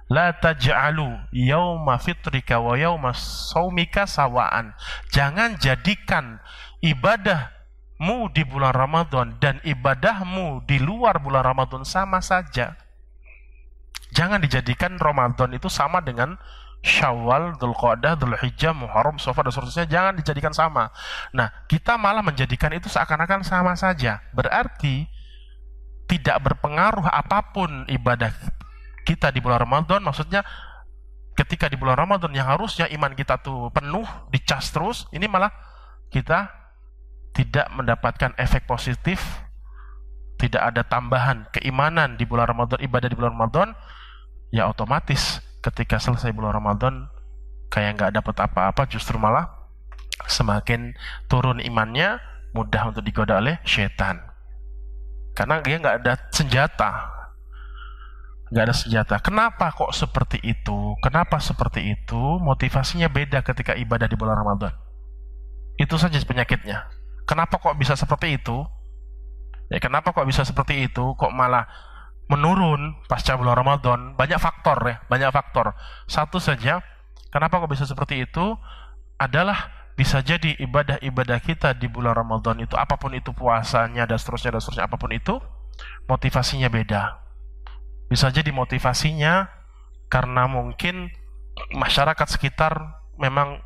la taj'alu yauma fitrika wa yauma shaumika sawaan. Jangan jadikan ibadahmu di bulan Ramadan dan ibadahmu di luar bulan Ramadan sama saja. Jangan dijadikan Ramadan itu sama dengan Syawal, Dzulqa'dah, Dzulhijjah, Muharram, Safar dan seterusnya. Jangan dijadikan sama. Nah, kita malah menjadikan itu seakan-akan sama saja. Berarti tidak berpengaruh apapun ibadah kita di bulan Ramadan. Maksudnya ketika di bulan Ramadan yang harusnya iman kita tuh penuh, dicas terus, ini malah kita tidak mendapatkan efek positif, tidak ada tambahan keimanan di bulan Ramadan, ibadah di bulan Ramadan. Ya otomatis ketika selesai bulan Ramadan kayak nggak dapat apa-apa, justru malah semakin turun imannya, mudah untuk digoda oleh syaitan. karena dia nggak ada senjata. Kenapa kok seperti itu? Kenapa seperti itu? Motivasinya beda ketika ibadah di bulan Ramadan. Itu saja penyakitnya. Kenapa kok bisa seperti itu? Ya, kenapa kok bisa seperti itu? Kok malah menurun pasca bulan Ramadan? Banyak faktor ya, banyak faktor. Satu saja, kenapa kok bisa seperti itu? Adalah bisa jadi ibadah-ibadah kita di bulan Ramadan itu, apapun itu puasanya dan seterusnya, apapun itu, motivasinya beda. Bisa jadi motivasinya karena mungkin masyarakat sekitar memang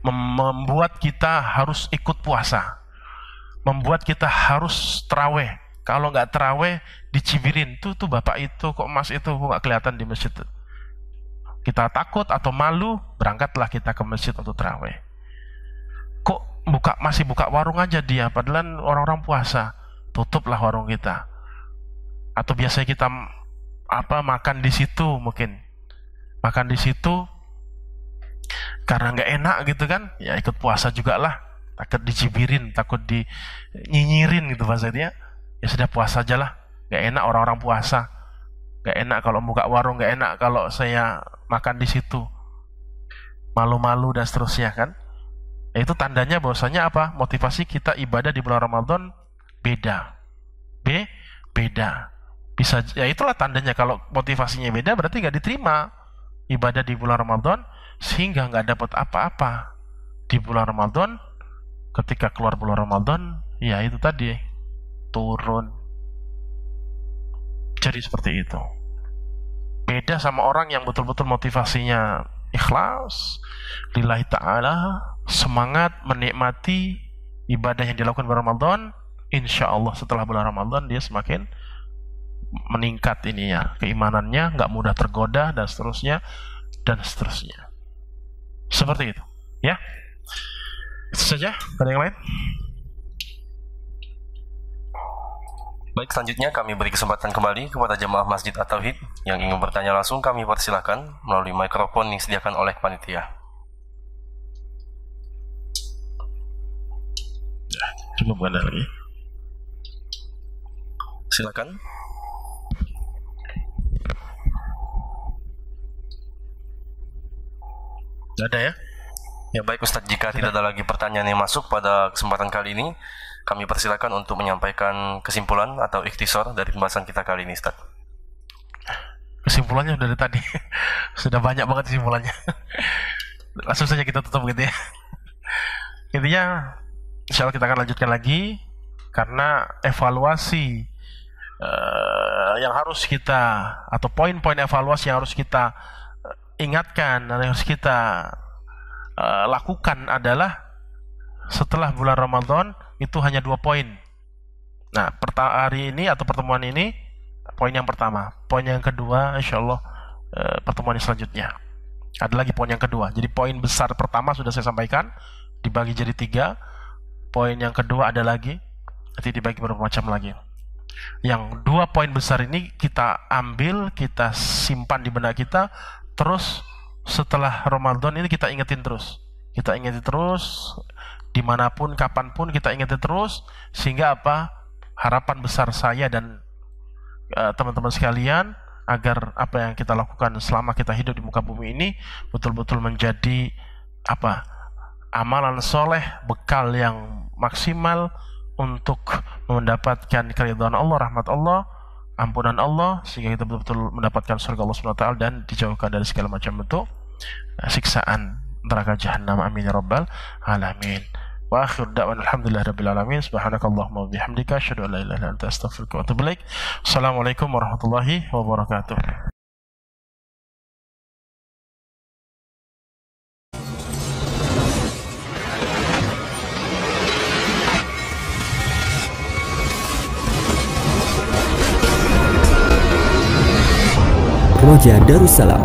membuat kita harus ikut puasa, membuat kita harus terawih. Kalau nggak terawih dicibirin, tuh bapak itu kok mas itu kok nggak kelihatan di masjid. Kita takut atau malu, berangkatlah kita ke masjid untuk terawih. Kok masih buka warung aja dia, padahal orang-orang puasa. Tutuplah warung kita. Atau biasanya kita makan di situ mungkin. Makan di situ karena nggak enak gitu kan, ya ikut puasa juga lah. Takut dicibirin, takut dinyinyirin gitu bahasanya. Ya sudah puasa aja lah. Nggak enak orang-orang puasa. Nggak enak kalau buka warung, nggak enak kalau saya makan di situ, malu-malu dan seterusnya kan. Ya, itu tandanya bahwasanya apa? Motivasi kita ibadah di bulan Ramadan beda. Beda. Bisa, ya itulah tandanya kalau motivasinya beda, berarti nggak diterima ibadah di bulan Ramadan, sehingga nggak dapat apa-apa di bulan Ramadan. Ketika keluar bulan Ramadan, ya itu tadi turun. Jadi seperti itu. Beda sama orang yang betul-betul motivasinya ikhlas, lillahi ta'ala, semangat menikmati ibadah yang dilakukan bulan Ramadan. Insya Allah setelah bulan Ramadan dia semakin meningkat ininya, keimanannya, nggak mudah tergoda dan seterusnya. Seperti itu, ya. Itu saja. Ada yang lain? Baik, selanjutnya kami beri kesempatan kembali kepada jemaah Masjid At-Tauhid yang ingin bertanya langsung, kami persilahkan melalui mikrofon yang disediakan oleh panitia. Cukup ada lagi. Silakan. Tidak ada ya? Ya baik Ustadz, jika tidak ada lagi pertanyaan yang masuk pada kesempatan kali ini, kami persilakan untuk menyampaikan kesimpulan atau ikhtisar dari pembahasan kita kali ini, Ustadz. Kesimpulannya dari tadi sudah banyak banget kesimpulannya. Langsung saja kita tutup gitu ya. Intinya insya Allah kita akan lanjutkan lagi, karena evaluasi yang harus kita, atau poin-poin evaluasi yang harus kita ingatkan dan yang harus kita lakukan adalah setelah bulan Ramadan itu hanya 2 poin. Nah, hari ini atau pertemuan ini poin yang pertama. Poin yang kedua insya Allah pertemuan selanjutnya ada lagi poin yang kedua. Jadi poin besar pertama sudah saya sampaikan, dibagi jadi 3. Poin yang kedua ada lagi, nanti dibagi beberapa macam lagi. Yang 2 poin besar ini kita ambil, kita simpan di benak kita, terus setelah Ramadan ini kita ingetin terus. Kita ingetin terus, dimanapun, kapanpun kita ingetin terus, sehingga apa? Harapan besar saya dan teman-teman sekalian, agar apa yang kita lakukan selama kita hidup di muka bumi ini betul-betul menjadi apa? Amalan soleh, bekal yang maksimal untuk mendapatkan keridhaan Allah, rahmat Allah, ampunan Allah, sehingga kita betul-betul mendapatkan surga Allah SWT dan dijauhkan dari segala macam bentuk siksaan neraka jahanam. Amin ya rabbal alamin. Wa akhir da'wan alhamdulillahirabbil alamin. Subhanakallahumma wa bihamdika asyhadu an la ilaha illa anta astaghfiruka wa atubu ilaik. Assalamualaikum warahmatullahi wabarakatuh. Roja Darussalam,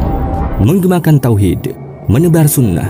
menggemakan tauhid, menebar sunnah.